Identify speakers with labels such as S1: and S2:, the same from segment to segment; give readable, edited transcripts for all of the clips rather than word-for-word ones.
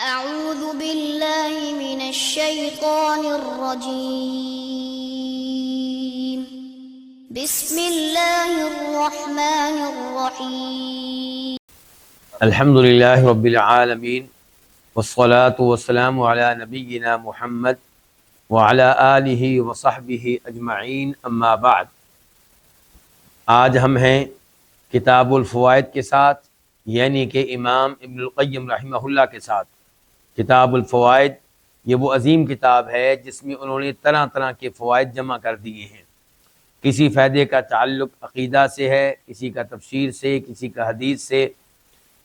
S1: أعوذ بالله من الشيطان الرجيم بسم الله الرحمن الرحيم
S2: الحمد للہ رب العالمین والصلاة والسلام علی نبینا محمد وعلی آلہ وصحبہ اجمعین، اما بعد۔ آج ہم ہیں کتاب الفوائد کے ساتھ، یعنی کہ امام ابن القیم رحمہ اللہ کے ساتھ۔ کتاب الفوائد یہ وہ عظیم کتاب ہے جس میں انہوں نے طرح طرح کے فوائد جمع کر دیے ہیں۔ کسی فائدے کا تعلق عقیدہ سے ہے، کسی کا تفسیر سے، کسی کا حدیث سے،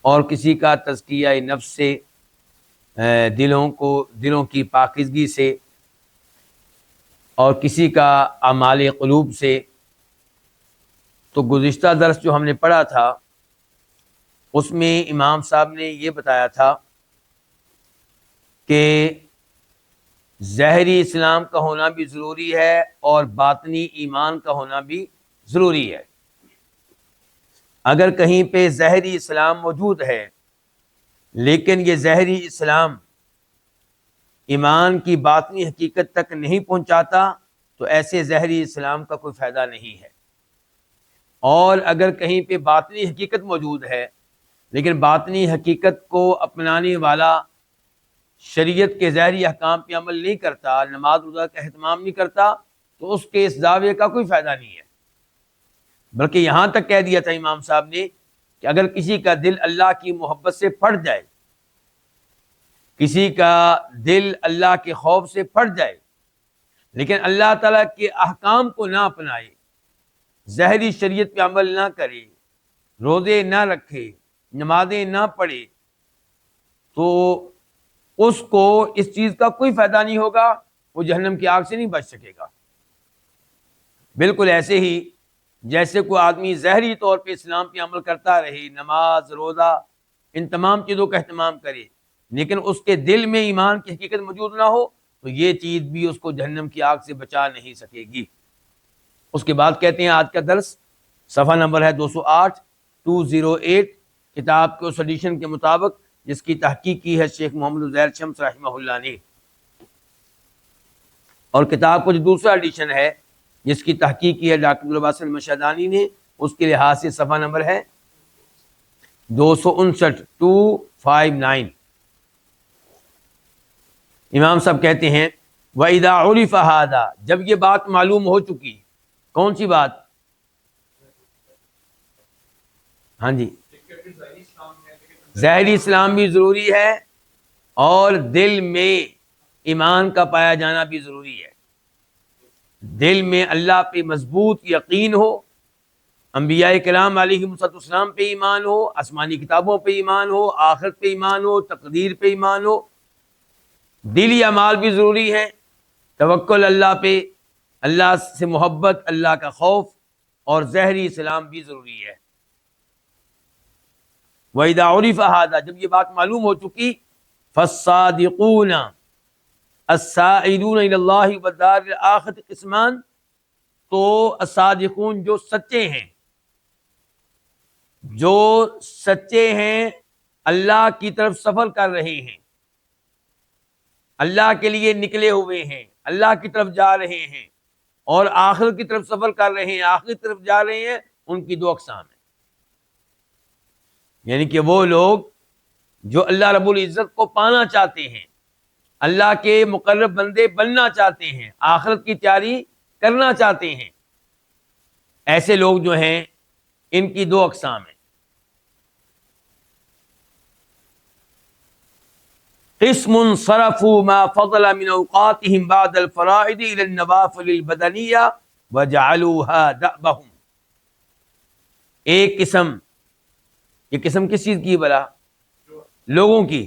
S2: اور کسی کا تزکیہ نفس سے، دلوں کی پاکیزگی سے، اور کسی کا اعمال قلوب سے۔ تو گزشتہ درس جو ہم نے پڑھا تھا اس میں امام صاحب نے یہ بتایا تھا کہ ظاہری اسلام کا ہونا بھی ضروری ہے اور باطنی ایمان کا ہونا بھی ضروری ہے۔ اگر کہیں پہ ظاہری اسلام موجود ہے لیکن یہ ظاہری اسلام ایمان کی باطنی حقیقت تک نہیں پہنچاتا تو ایسے ظاہری اسلام کا کوئی فائدہ نہیں ہے۔ اور اگر کہیں پہ باطنی حقیقت موجود ہے لیکن باطنی حقیقت کو اپنانے والا شریعت کے ظاہری احکام پہ عمل نہیں کرتا، نماز روزہ کا اہتمام نہیں کرتا، تو اس کے اس دعوے کا کوئی فائدہ نہیں ہے۔ بلکہ یہاں تک کہہ دیا تھا امام صاحب نے کہ اگر کسی کا دل اللہ کی محبت سے پھٹ جائے، کسی کا دل اللہ کے خوف سے پھٹ جائے لیکن اللہ تعالیٰ کے احکام کو نہ اپنائے، ظاہری شریعت پہ عمل نہ کرے، روزے نہ رکھے، نمازیں نہ پڑھے، تو اس کو اس چیز کا کوئی فائدہ نہیں ہوگا، وہ جہنم کی آگ سے نہیں بچ سکے گا۔ بالکل ایسے ہی جیسے کوئی آدمی ظاہری طور پہ اسلام پہ عمل کرتا رہے، نماز روزہ ان تمام چیزوں کا اہتمام کرے، لیکن اس کے دل میں ایمان کی حقیقت موجود نہ ہو تو یہ چیز بھی اس کو جہنم کی آگ سے بچا نہیں سکے گی۔ اس کے بعد کہتے ہیں آج کا درس صفحہ نمبر ہے 208 کتاب کے اس ایڈیشن کے مطابق جس کی تحقیق کی ہے شیخ محمد عزیر شمس رحمہ اللہ نے، اور کتاب کا جو دوسرا ایڈیشن ہے جس کی تحقیق کی ہے ڈاکٹر عبدالباسط مشہدانی نے، اس کے لحاظ سے صفحہ نمبر ہے 259۔ امام صاحب کہتے ہیں وَإِذَا عُرِفَ هَذَا، جب یہ بات معلوم ہو چکی، کون سی بات؟ ہاں جی، ظاہری اسلام بھی ضروری ہے اور دل میں ایمان کا پایا جانا بھی ضروری ہے۔ دل میں اللہ پہ مضبوط یقین ہو، انبیاء کرام علیہ السلام پہ ایمان ہو، آسمانی کتابوں پہ ایمان ہو، آخرت پہ ایمان ہو، تقدیر پہ ایمان ہو۔ دلی اعمال بھی ضروری ہیں، توکل اللہ پہ، اللہ سے محبت، اللہ کا خوف، اور ظاہری اسلام بھی ضروری ہے۔ وَإِذَا عُرِفَ هَذَا، جب یہ بات معلوم ہو چکی، فَالصَّادِقُونَ السَّائِلُونَ إِلَى اللَّهِ وَالدَّارِ الْآخِرَةِ قِسْمَانِ، تو الصادقون جو سچے ہیں اللہ کی طرف سفر کر رہے ہیں، اللہ کے لیے نکلے ہوئے ہیں، اللہ کی طرف جا رہے ہیں اور آخرت کی طرف سفر کر رہے ہیں، آخرت کی طرف جا رہے ہیں، ان کی دو اقسام ہیں۔ یعنی کہ وہ لوگ جو اللہ رب العزت کو پانا چاہتے ہیں، اللہ کے مقرب بندے بننا چاہتے ہیں، آخرت کی تیاری کرنا چاہتے ہیں، ایسے لوگ جو ہیں ان کی دو اقسام ہیں۔ قسم صرفوا ما فضل من اوقاتهم بعد الفرائض الى النوافل البدنیہ وجعلوها دأبهم، ایک قسم، یہ قسم کس چیز کی بلا؟ لوگوں کی۔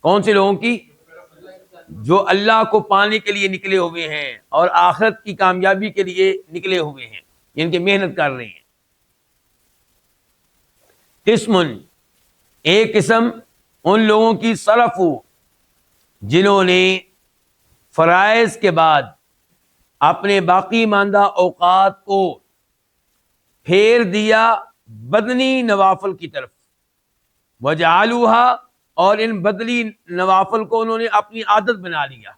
S2: کون سے لوگوں کی؟ جو اللہ کو پانے کے لیے نکلے ہوئے ہیں اور آخرت کی کامیابی کے لیے نکلے ہوئے ہیں، یعنی کہ محنت کر رہے ہیں۔ قسم، ایک قسم ان لوگوں کی صرف، جنہوں نے فرائض کے بعد اپنے باقی ماندہ اوقات کو پھیر دیا بدنی نوافل کی طرف، وجعلوها اور ان بدلی نوافل کو انہوں نے اپنی عادت بنا لیا.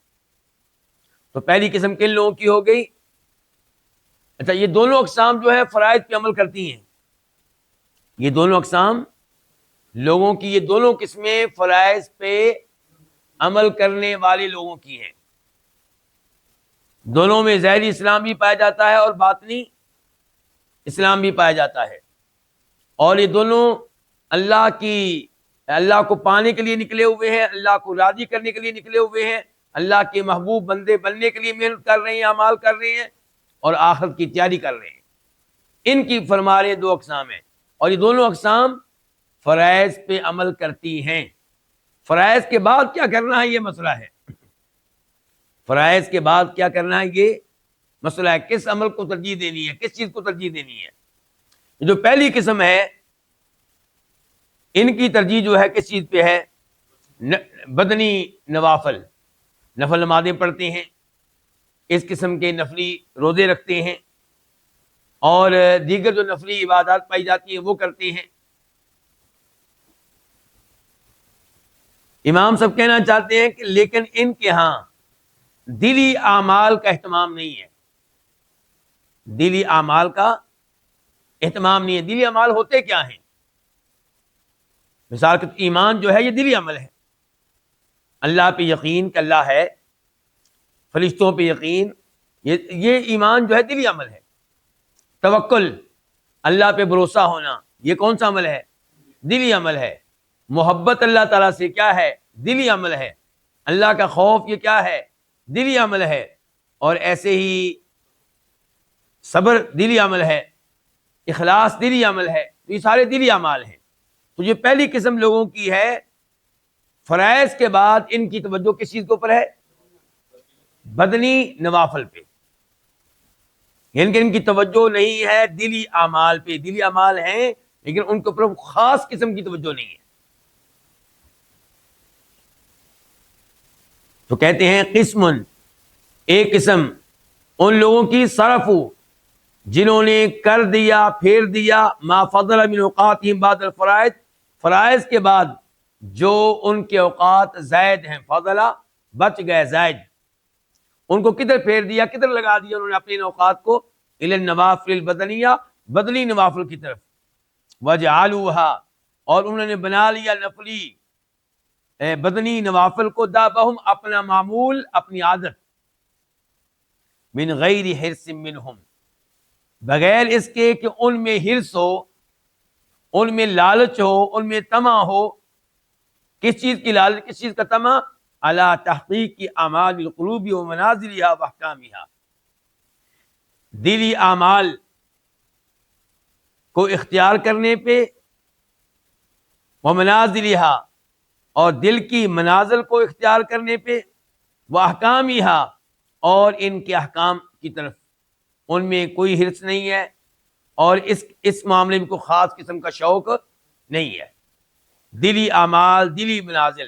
S2: تو پہلی قسم کن لوگوں کی ہو گئی؟ اچھا، یہ دونوں اقسام جو ہے فرائض پہ عمل کرتی ہیں. یہ دونوں اقسام لوگوں کی، یہ دونوں قسمیں فرائض پہ عمل کرنے والے لوگوں کی ہیں. دونوں میں ظاہری اسلام بھی پایا جاتا ہے اور باطنی اسلام بھی پایا جاتا ہے. اور یہ دونوں اللہ کو پانے کے لیے نکلے ہوئے ہیں، اللہ کو راضی کرنے کے لیے نکلے ہوئے ہیں، اللہ کے محبوب بندے بننے کے لیے محنت کر رہے ہیں، اعمال کر رہے ہیں اور آخرت کی تیاری کر رہے ہیں. ان کی فرما رہے دو اقسام ہیں، اور یہ دونوں اقسام فرائض پہ عمل کرتی ہیں. فرائض کے بعد کیا کرنا ہے یہ مسئلہ ہے. فرائض کے بعد کیا کرنا ہے یہ مسئلہ ہے. کس عمل کو ترجیح دینی ہے، کس چیز کو ترجیح دینی ہے. جو پہلی قسم ہے ان کی ترجیح جو ہے کس چیز پہ ہے؟ بدنی نوافل، نفل نمازیں پڑھتے ہیں، اس قسم کے نفلی روزے رکھتے ہیں، اور دیگر جو نفلی عبادات پائی جاتی ہیں وہ کرتے ہیں. امام صاحب کہنا چاہتے ہیں کہ لیکن ان کے ہاں دلی اعمال کا اہتمام نہیں ہے. دلی اعمال کا اہتمام نہیں ہے. دلی اعمال ہوتے کیا ہیں؟ مثال کے ایمان جو ہے یہ دلی عمل ہے. اللہ پہ یقین کہ اللہ ہے، فرشتوں پہ یقین، یہ ایمان جو ہے دلی عمل ہے. توکل، اللہ پہ بھروسہ ہونا، یہ کون سا عمل ہے؟ دلی عمل ہے. محبت اللہ تعالیٰ سے کیا ہے؟ دلی عمل ہے. اللہ کا خوف یہ کیا ہے؟ دلی عمل ہے. اور ایسے ہی صبر دلی عمل ہے، اخلاص دلی عمل ہے. تو یہ سارے دلی اعمال ہیں. تو یہ پہلی قسم لوگوں کی ہے، فرائض کے بعد ان کی توجہ کس چیز کے اوپر ہے؟ بدنی نوافل پہ. یعنی کہ ان کی توجہ نہیں ہے دلی اعمال پہ. دلی اعمال ہیں لیکن ان کے اوپر خاص قسم کی توجہ نہیں ہے. تو کہتے ہیں قسم، ایک قسم ان لوگوں کی صرف جنہوں نے کر دیا، پھیر دیا ما فضل من اوقاتہم بعد الفرائض، فرائض کے بعد جو ان کے اوقات زائد ہیں، فضلہ بچ گئے، زائد، ان کو کدھر پھیر دیا، کدھر لگا دیا انہوں نے اپنے اوقات کو؟ الی النوافل البدنیہ، بدنی نوافل کی طرف. وجعلوها، اور انہوں نے بنا لیا نفلی بدنی نوافل کو دابہم، اپنا معمول، اپنی عادت، من غیر حرص منہم، بغیر اس کے کہ ان میں حرص ہو، ان میں لالچ ہو، ان میں طمع ہو. کس چیز کی لالچ، کس چیز کا طمع؟ علی تحقیق کی اعمال القلوب و منازلها و احکامها، دلی اعمال کو اختیار کرنے پہ، و منازلها، اور دل کی منازل کو اختیار کرنے پہ، وہ احکامها، اور ان کے احکام کی طرف ان میں کوئی حرص نہیں ہے اور اس معاملے میں کوئی خاص قسم کا شوق نہیں ہے. دلی اعمال، دلی منازل،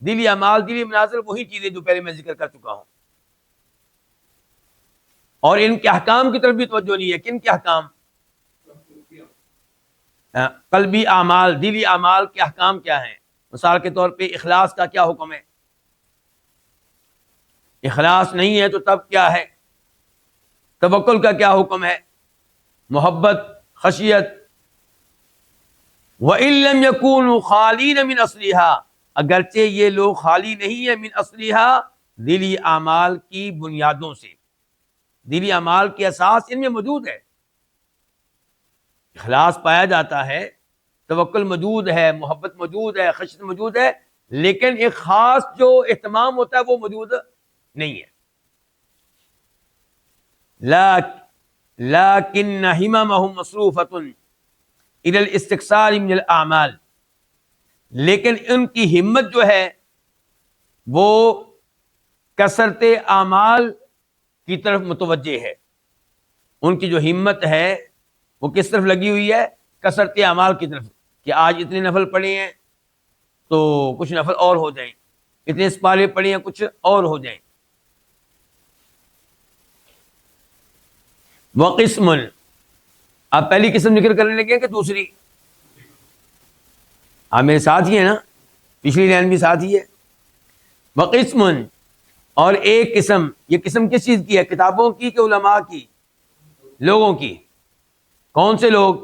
S2: دلی اعمال، دلی منازل وہی چیزیں جو پہلے میں ذکر کر چکا ہوں. اور ان کے احکام کی طرف بھی توجہ نہیں ہے. کن کے احکام؟ قلبی اعمال، دلی اعمال کے احکام کیا ہیں؟ مثال کے طور پہ اخلاص کا کیا حکم ہے؟ اخلاص نہیں ہے تو تب کیا ہے؟ توکل کا کیا حکم ہے؟ محبت، خشیت. وَإِن لَّمْ يَكُونُوا خَالِينَ مِنْ أَصْلِهَا، اگرچہ یہ لوگ خالی نہیں ہیں من اصلها، دلی اعمال کی بنیادوں سے. دلی اعمال کے اساس ان میں موجود ہے. اخلاص پایا جاتا ہے، توکل موجود ہے، محبت موجود ہے، خشیت موجود ہے، لیکن ایک خاص جو اہتمام ہوتا ہے وہ موجود نہیں ہے. لیکن ہممہم مصروفۃ الی الاستکثار من الاعمال، لیکن ان کی ہمت جو ہے وہ کثرت اعمال کی طرف متوجہ ہے. ان کی جو ہمت ہے وہ کس طرف لگی ہوئی ہے؟ کثرت اعمال کی طرف، کہ آج اتنے نفل پڑھے ہیں تو کچھ نفل اور ہو جائیں، اتنے سپارے پڑھے ہیں کچھ اور ہو جائیں. وقسم، آپ پہلی قسم ذکر کرنے لگے کہ دوسری؟ آپ میرے ساتھ ہی ہیں نا؟ پچھلی لائن بھی ساتھ ہی ہے. وقسم، اور ایک قسم. یہ قسم کس چیز کی ہے؟ کتابوں کی کہ علماء کی؟ لوگوں کی. کون سے لوگ؟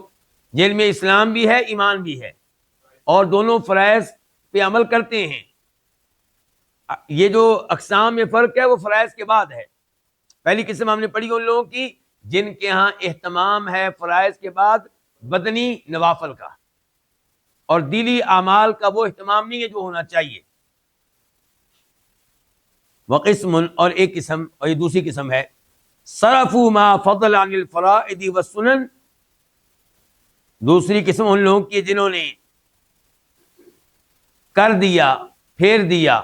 S2: جن میں اسلام بھی ہے ایمان بھی ہے اور دونوں فرائض پہ عمل کرتے ہیں. یہ جو اقسام میں فرق ہے وہ فرائض کے بعد ہے. پہلی قسم ہم نے پڑھی ان لوگوں کی جن کے ہاں اہتمام ہے فرائض کے بعد بدنی نوافل کا، اور دلی اعمال کا وہ اہتمام نہیں ہے جو ہونا چاہیے. وقسم، اور ایک قسم، اور یہ دوسری قسم ہے، صرفوا ما فضل عن الفرائض والسنن. دوسری قسم ان لوگوں کی جنہوں نے کر دیا، پھیر دیا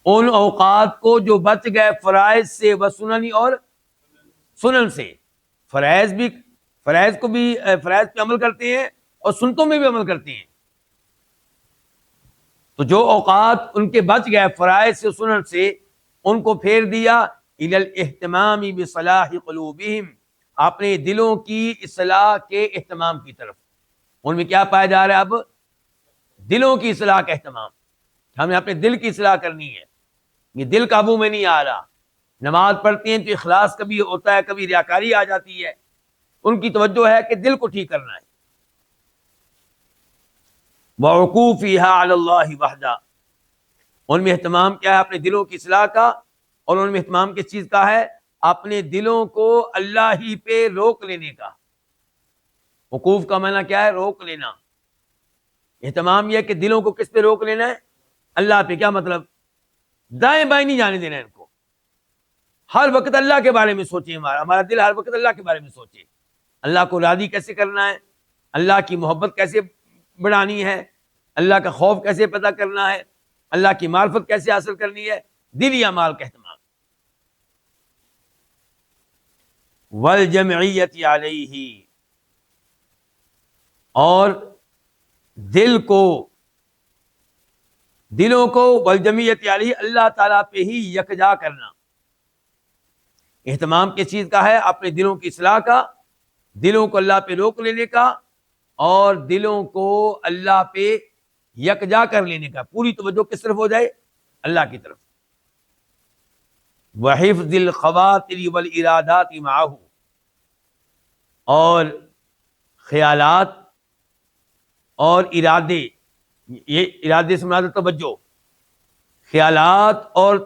S2: ان اوقات کو جو بچ گئے فرائض سے، وسنن، اور سنن سے. فرائض کو بھی فرائض پہ عمل کرتے ہیں اور سنتوں میں بھی عمل کرتے ہیں. تو جو اوقات ان کے بچ گئے فرائض سے، سنن سے، ان کو پھیر دیا الی الاہتمام بصلاح قلوبہم، اپنے دلوں کی اصلاح کے اہتمام کی طرف. ان میں کیا پایا جا رہا ہے اب؟ دلوں کی اصلاح کا اہتمام. ہم نے اپنے دل کی اصلاح کرنی ہے. یہ دل قابو میں نہیں آ رہا. نماز پڑھتے ہیں تو اخلاص کبھی ہوتا ہے، کبھی ریاکاری آ جاتی ہے. ان کی توجہ ہے کہ دل کو ٹھیک کرنا ہے. وعقوفها علی اللہ وحدہ، ان میں اہتمام کیا ہے؟ اپنے دلوں کی اصلاح کا. اور ان میں اہتمام کس چیز کا ہے؟ اپنے دلوں کو اللہ ہی پہ روک لینے کا. وقوف کا معنی کیا ہے؟ روک لینا. اہتمام یہ کہ دلوں کو کس پہ روک لینا ہے؟ اللہ پہ. کیا مطلب؟ دائیں بائیں نہیں جانے دینا ان کو. ہر وقت اللہ کے بارے میں سوچیں. ہمارا دل ہر وقت اللہ کے بارے میں سوچے. اللہ کو راضی کیسے کرنا ہے، اللہ کی محبت کیسے بڑھانی ہے، اللہ کا خوف کیسے پیدا کرنا ہے، اللہ کی معرفت کیسے حاصل کرنی ہے. دلی اعمال کا اہتمام. والجمعیت علیہ، اور دلوں کو والجمعیت علیہ، اللہ تعالیٰ پہ ہی یکجا کرنا. اہتمام کس چیز کا ہے؟ اپنے دلوں کی اصلاح کا، دلوں کو اللہ پہ روک لینے کا، اور دلوں کو اللہ پہ یکجا کر لینے کا. پوری توجہ کس طرف ہو جائے؟ اللہ کی طرف. وحفظ الخواطر والارادات معہ، اور خیالات اور ارادے. یہ ارادے سے مراد توجہ. خیالات اور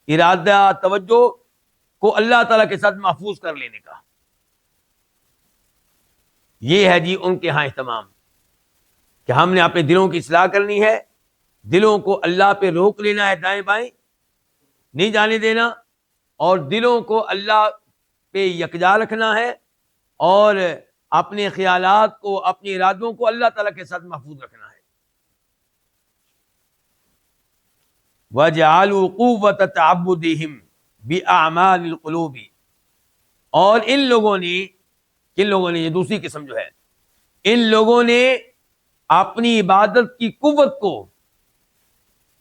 S2: ارادہ توجہ کو اللہ تعالیٰ کے ساتھ محفوظ کر لینے کا. یہ ہے جی ان کے ہاں اہتمام، کہ ہم نے اپنے دلوں کی اصلاح کرنی ہے، دلوں کو اللہ پہ روک لینا ہے، دائیں بائیں نہیں جانے دینا، اور دلوں کو اللہ پہ یکجا رکھنا ہے، اور اپنے خیالات کو، اپنے ارادوں کو اللہ تعالیٰ کے ساتھ محفوظ رکھنا ہے. وَجَعَلُوا قُوَّةَ تَعَبُّدِهِمْ بِأَعْمَالِ الْقُلُوبِ، اور ان لوگوں نے، کن لوگوں نے؟ یہ دوسری قسم جو ہے، ان لوگوں نے اپنی عبادت کی قوت کو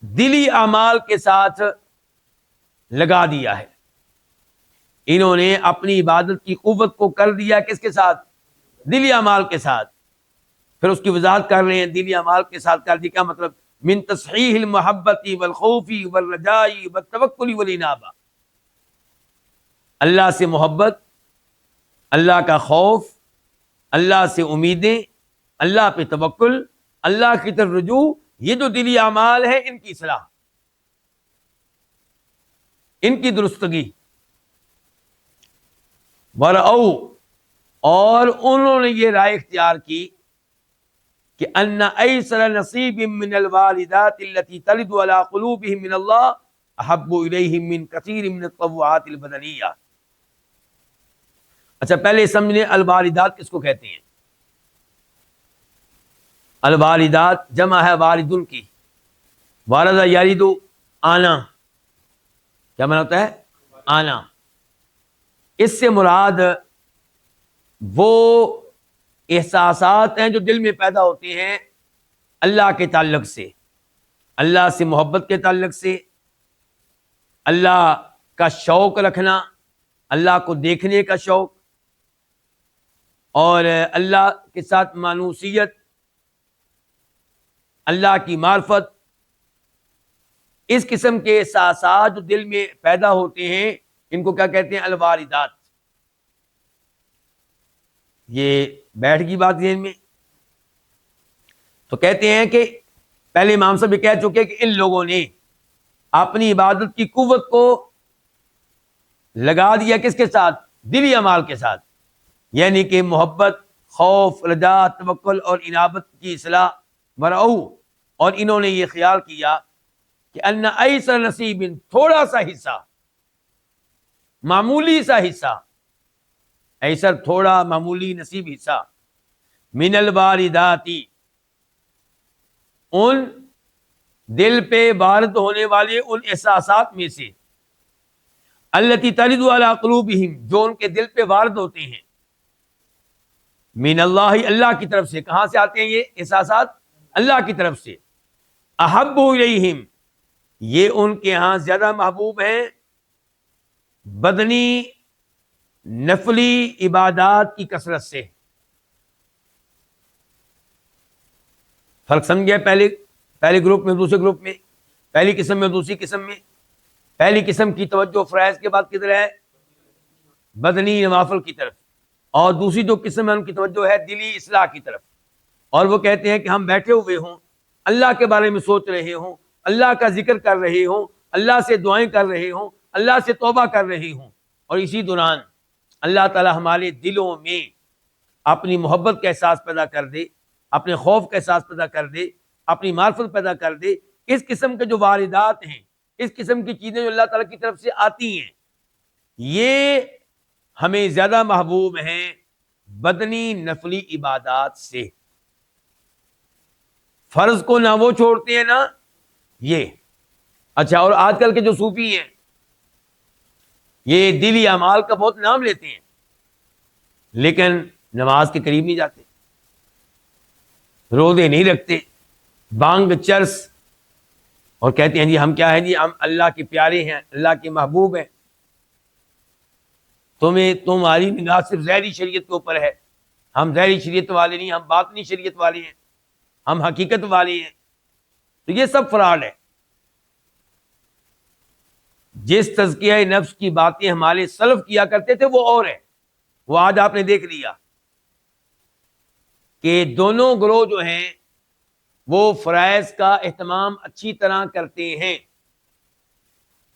S2: دلی اعمال کے ساتھ لگا دیا ہے. انہوں نے اپنی عبادت کی قوت کو کر دیا کس کے ساتھ؟ دلی اعمال کے ساتھ. پھر اس کی وضاحت کر رہے ہیں دلی اعمال کے ساتھ کر دی. کیا مطلب؟ من تصحیح المحبت والخوف والرجاء والتوکل والانابہ، اللہ سے محبت، اللہ کا خوف، اللہ سے امیدیں، اللہ پہ توکل، اللہ کی طرف رجوع. یہ جو دلی اعمال ہیں ان کی اصلاح، ان کی درستگی. ورعو، اور انہوں نے یہ رائے اختیار کی کہ ان ایسر نصیب من الوالدات التي تلد على قلوبهم من الله احب الیہم من کثیر من التطوعات البدنیہ. اچھا پہلے سمجھیں الوالدات کس کو کہتے ہیں. الوالدات جمع ہے والدن کی. والد یلد آنا، کیا معنی ہوتا ہے؟ آنا. اس سے مراد وہ احساسات ہیں جو دل میں پیدا ہوتے ہیں اللہ کے تعلق سے، اللہ سے محبت کے تعلق سے، اللہ کا شوق رکھنا، اللہ کو دیکھنے کا شوق، اور اللہ کے ساتھ مانوسیت، اللہ کی معرفت، اس قسم کے احساسات جو دل میں پیدا ہوتے ہیں ان کو کیا کہتے ہیں؟ الواردات۔ یہ بیٹھ گئی بات ذہن میں؟ تو کہتے ہیں کہ پہلے امام صاحب یہ کہہ چکے کہ ان لوگوں نے اپنی عبادت کی قوت کو لگا دیا کس کے ساتھ؟ دلی اعمال کے ساتھ، یعنی کہ محبت، خوف، رجا، توکل اور انابت کی اصلاح ورعو، اور انہوں نے یہ خیال کیا کہ ان ایسر نصیب، تھوڑا سا حصہ، معمولی سا حصہ، ایسر تھوڑا، معمولی نصیب حصہ، من الوارداتی، ان دل پہ وارد ہونے والے ان احساسات میں سے، التی ترد علی قلوبہم، جو ان کے دل پہ وارد ہوتے ہیں، من اللہ، اللہ کی طرف سے۔ کہاں سے آتے ہیں یہ احساسات؟ اللہ کی طرف سے۔ احب الیہم، یہ ان کے ہاں زیادہ محبوب ہیں بدنی نفلی عبادات کی کثرت سے۔ فرق سمجھ گیا؟ پہلے گروپ میں، دوسرے گروپ میں، پہلی قسم میں، دوسری قسم میں۔ پہلی قسم کی توجہ فرائض کے بعد کدھر ہے؟ بدنی نوافل کی طرف، اور دوسری جو قسم ہے ان کی توجہ ہے دلی اصلاح کی طرف۔ اور وہ کہتے ہیں کہ ہم بیٹھے ہوئے ہوں، اللہ کے بارے میں سوچ رہے ہوں، اللہ کا ذکر کر رہے ہوں، اللہ سے دعائیں کر رہے ہوں، اللہ سے توبہ کر رہے ہوں، اور اسی دوران اللہ تعالی ہمارے دلوں میں اپنی محبت کا احساس پیدا کر دے، اپنے خوف کا احساس پیدا کر دے، اپنی معرفت پیدا کر دے۔ اس قسم کے جو واردات ہیں، اس قسم کی چیزیں جو اللہ تعالیٰ کی طرف سے آتی ہیں، یہ ہمیں زیادہ محبوب ہیں بدنی نفلی عبادات سے۔ فرض کو نہ وہ چھوڑتے ہیں نہ یہ۔ اچھا، اور آج کل کے جو صوفی ہیں یہ دلی اعمال کا بہت نام لیتے ہیں، لیکن نماز کے قریب نہیں جاتے، روزے نہیں رکھتے، بانگ چرس، اور کہتے ہیں جی ہم کیا ہیں؟ جی ہم اللہ کے پیارے ہیں، اللہ کے محبوب ہیں۔ تمہاری نگاہ صرف ظاہری شریعت کے اوپر ہے، ہم ظاہری شریعت والے نہیں، ہم باطنی شریعت والے ہیں، ہم حقیقت والے ہیں۔ تو یہ سب فراڈ ہے۔ جس تزکیہ نفس کی باتیں ہمارے سلف کیا کرتے تھے وہ اور ہے، وہ آج آپ نے دیکھ لیا کہ دونوں گروہ جو ہیں وہ فرائض کا اہتمام اچھی طرح کرتے ہیں،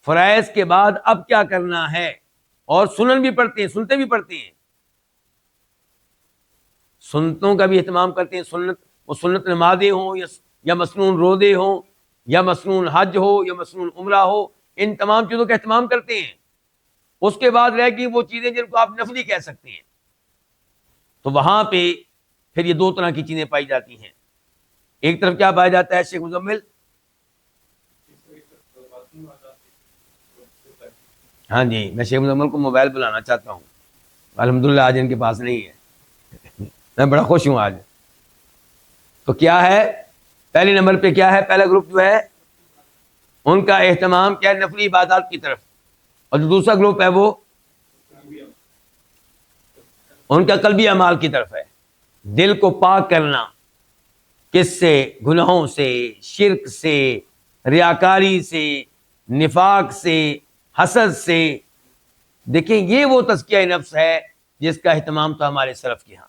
S2: فرائض کے بعد اب کیا کرنا ہے، اور سنن بھی پڑھتے ہیں، سنتے بھی پڑھتے ہیں، سنتوں کا بھی اہتمام کرتے ہیں۔ وہ سنت نمازیں ہوں یا مسنون روزے ہوں یا مسنون حج ہو یا مسنون عمرہ ہو، ان تمام چیزوں کا اہتمام کرتے ہیں۔ اس کے بعد رہ گئی وہ چیزیں جن کو آپ نفلی کہہ سکتے ہیں، تو وہاں پہ پھر یہ دو طرح کی چیزیں پائی جاتی ہیں۔ ایک طرف کیا پایا جاتا ہے شیخ مزمل؟ ہاں جی، میں شیخ مزمل کو موبائل بلانا چاہتا ہوں، الحمدللہ آج ان کے پاس نہیں ہے، میں بڑا خوش ہوں آج۔ تو کیا ہے پہلے نمبر پہ؟ کیا ہے پہلا گروپ جو ہے ان کا اہتمام کیا ہے؟ نفلی عبادات کی طرف، اور جو دوسرا گروپ ہے وہ ان کا قلبی اعمال کی طرف ہے، دل کو پاک کرنا، کس سے؟ گناہوں سے، شرک سے، ریاکاری سے، نفاق سے، حسد سے۔ دیکھیں یہ وہ تزکیہ نفس ہے جس کا اہتمام تھا ہمارے سلف کے ہاں۔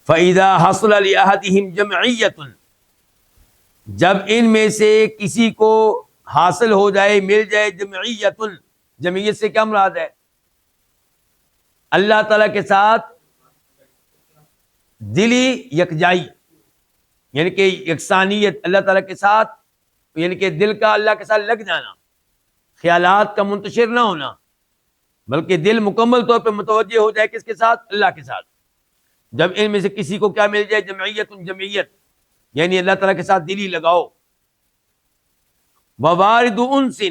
S2: فَإِذَا حَصْلَ لِأَحَدِهِمْ جَمْعِيَّةٌ، جب ان میں سے کسی کو حاصل ہو جائے، مل جائے جمعیت، جمعیت سے کیا مراد ہے؟ اللہ تعالیٰ کے ساتھ دلی یکجائی، یعنی کہ یکسانیت، اللہ تعالیٰ کے ساتھ، یعنی کہ دل کا اللہ کے ساتھ لگ جانا، خیالات کا منتشر نہ ہونا، بلکہ دل مکمل طور پہ متوجہ ہو جائے کس کے ساتھ؟ اللہ کے ساتھ۔ جب ان میں سے کسی کو کیا مل جائے؟ جمعیت، جمعیت یعنی اللہ تعالیٰ کے ساتھ دلی لگاؤ۔ ووارد انس،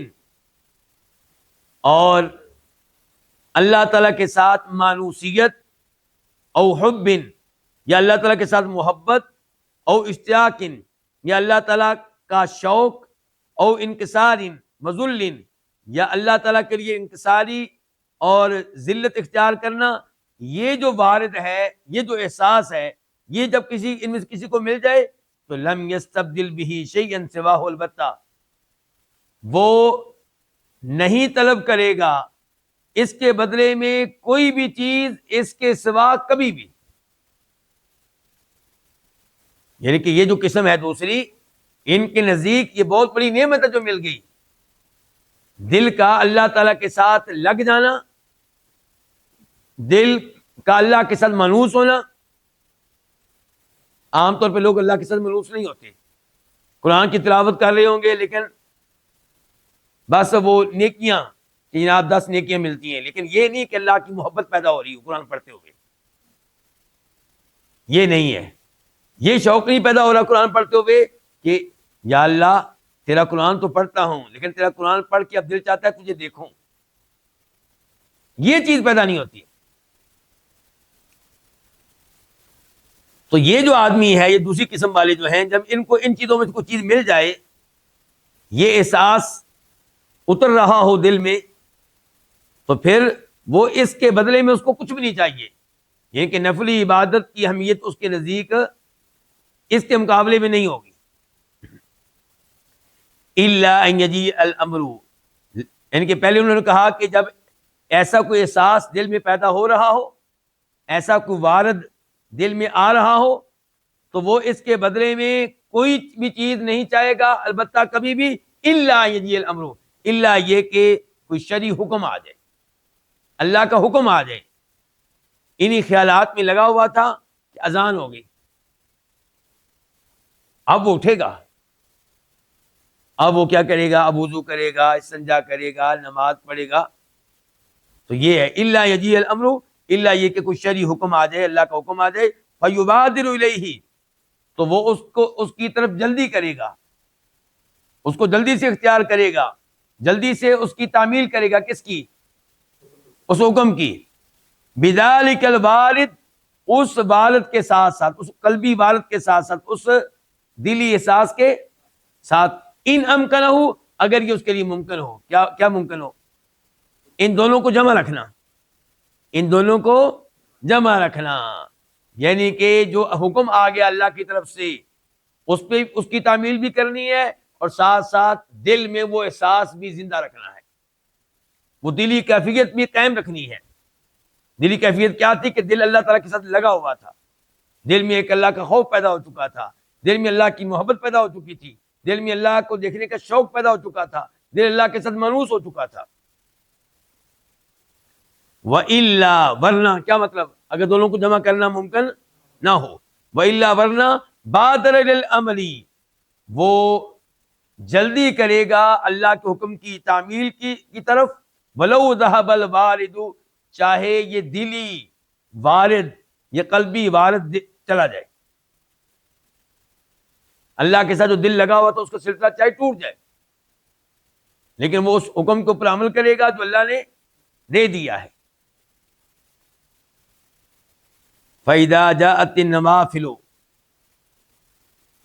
S2: اور اللہ تعالیٰ کے ساتھ مانوسیت، او حب، یا اللہ تعالیٰ کے ساتھ محبت، او اشتیاق، یا اللہ تعالیٰ کا شوق، او انکسار وذل، یا اللہ تعالیٰ کے لیے انکساری اور ذلت اختیار کرنا۔ یہ جو وارد ہے، یہ جو احساس ہے، یہ جب ان میں سے کسی کو مل جائے تو لم یستبدل به شیئا سواہ، البتہ وہ نہیں طلب کرے گا اس کے بدلے میں کوئی بھی چیز اس کے سوا کبھی بھی. یعنی کہ یہ جو قسم ہے دوسری، ان کے نزدیک یہ بہت بڑی نعمت ہے جو مل گئی. دل کا اللہ تعالیٰ کے ساتھ لگ جانا، دل کا اللہ کے ساتھ مانوس ہونا. عام طور پہ لوگ اللہ کے ساتھ مانوس نہیں ہوتے، قرآن کی تلاوت کر رہے ہوں گے لیکن بس وہ نیکیاں کہ جناب 10 نیکیاں ملتی ہیں، لیکن یہ نہیں کہ اللہ کی محبت پیدا ہو رہی ہو قرآن پڑھتے ہوئے. یہ نہیں ہے، یہ شوق نہیں پیدا ہو رہا قرآن پڑھتے ہوئے کہ یا اللہ تیرا قرآن تو پڑھتا ہوں لیکن تیرا قرآن پڑھ کے اب دل چاہتا ہے تجھے دیکھوں. یہ چیز پیدا نہیں ہوتی. تو یہ جو آدمی ہے، یہ دوسری قسم والے جو ہیں، جب ان کو ان چیزوں میں کوئی چیز مل جائے، یہ احساس اتر رہا ہو دل میں، تو پھر وہ اس کے بدلے میں اس کو کچھ بھی نہیں چاہیے. یہ کہ نفلی عبادت کی اہمیت اس کے نزدیک اس کے مقابلے میں نہیں ہوگی. الا ان یجیء الامر، یعنی کہ پہلے انہوں نے کہا کہ جب ایسا کوئی احساس دل میں پیدا ہو رہا ہو، ایسا کوئی وارد دل میں آ رہا ہو، تو وہ اس کے بدلے میں کوئی بھی چیز نہیں چاہے گا البتہ کبھی بھی. الا ان یجیء الامر، الا یہ کہ کوئی شرعی حکم آ جائے، اللہ کا حکم آ جائے. انہی خیالات میں لگا ہوا تھا کہ اذان ہو گئی، اب وہ اٹھے گا، اب وہ کیا کرے گا؟ اب وضو کرے گا، استنجا کرے گا، نماز پڑھے گا. تو یہ ہے الا یجیء الامر، الا یہ کہ کوئی شرعی حکم آ جائے، اللہ کا حکم آ جائے. فیبادر الیہ، تو وہ اس کی طرف جلدی کرے گا، اس کو جلدی سے اختیار کرے گا، جلدی سے اس کی تعمیل کرے گا. کس کی؟ اس حکم کی. بذالک الوارد، اس والد کے ساتھ ساتھ، اس قلبی والد کے ساتھ ساتھ، اس دلی احساس کے ساتھ. ان امکنہ، اگر یہ اس کے لیے ممکن ہو. کیا ممکن ہو؟ ان دونوں کو جمع رکھنا، ان دونوں کو جمع رکھنا. یعنی کہ جو حکم آ گیا اللہ کی طرف سے، اس پہ اس کی تعمیل بھی کرنی ہے، اور ساتھ ساتھ دل میں وہ احساس بھی زندہ رکھنا ہے، وہ دلی کیفیت بھی قائم رکھنی ہے. دلی کیفیت کیا تھی؟ کہ دل اللہ تعالیٰ کے ساتھ لگا ہوا تھا، دل میں ایک اللہ کا خوف پیدا ہو چکا تھا، دل میں اللہ کی محبت پیدا ہو چکی تھی، دل میں اللہ کو دیکھنے کا شوق پیدا ہو چکا تھا، دل اللہ کے ساتھ مانوس ہو چکا تھا. وَإِلَّا، ورنہ کیا مطلب؟ اگر دونوں کو جمع کرنا ممکن نہ ہو. وَإِلَّا، ورنہ بادر للعمل، وہ جلدی کرے گا اللہ کے حکم کی تعمیل کی طرف. وَلَوْ ذَهَبَ الْوَارِدُ، چاہے یہ دلی وارد، یہ قلبی وارد چلا جائے. اللہ کے ساتھ جو دل لگا ہوا تو اس کا سلسلہ چاہے ٹوٹ جائے، لیکن وہ اس حکم کے اوپر عمل کرے گا جو اللہ نے دے دیا ہے. فَإِذَا جَاءَتِ النَّوَافِلُ،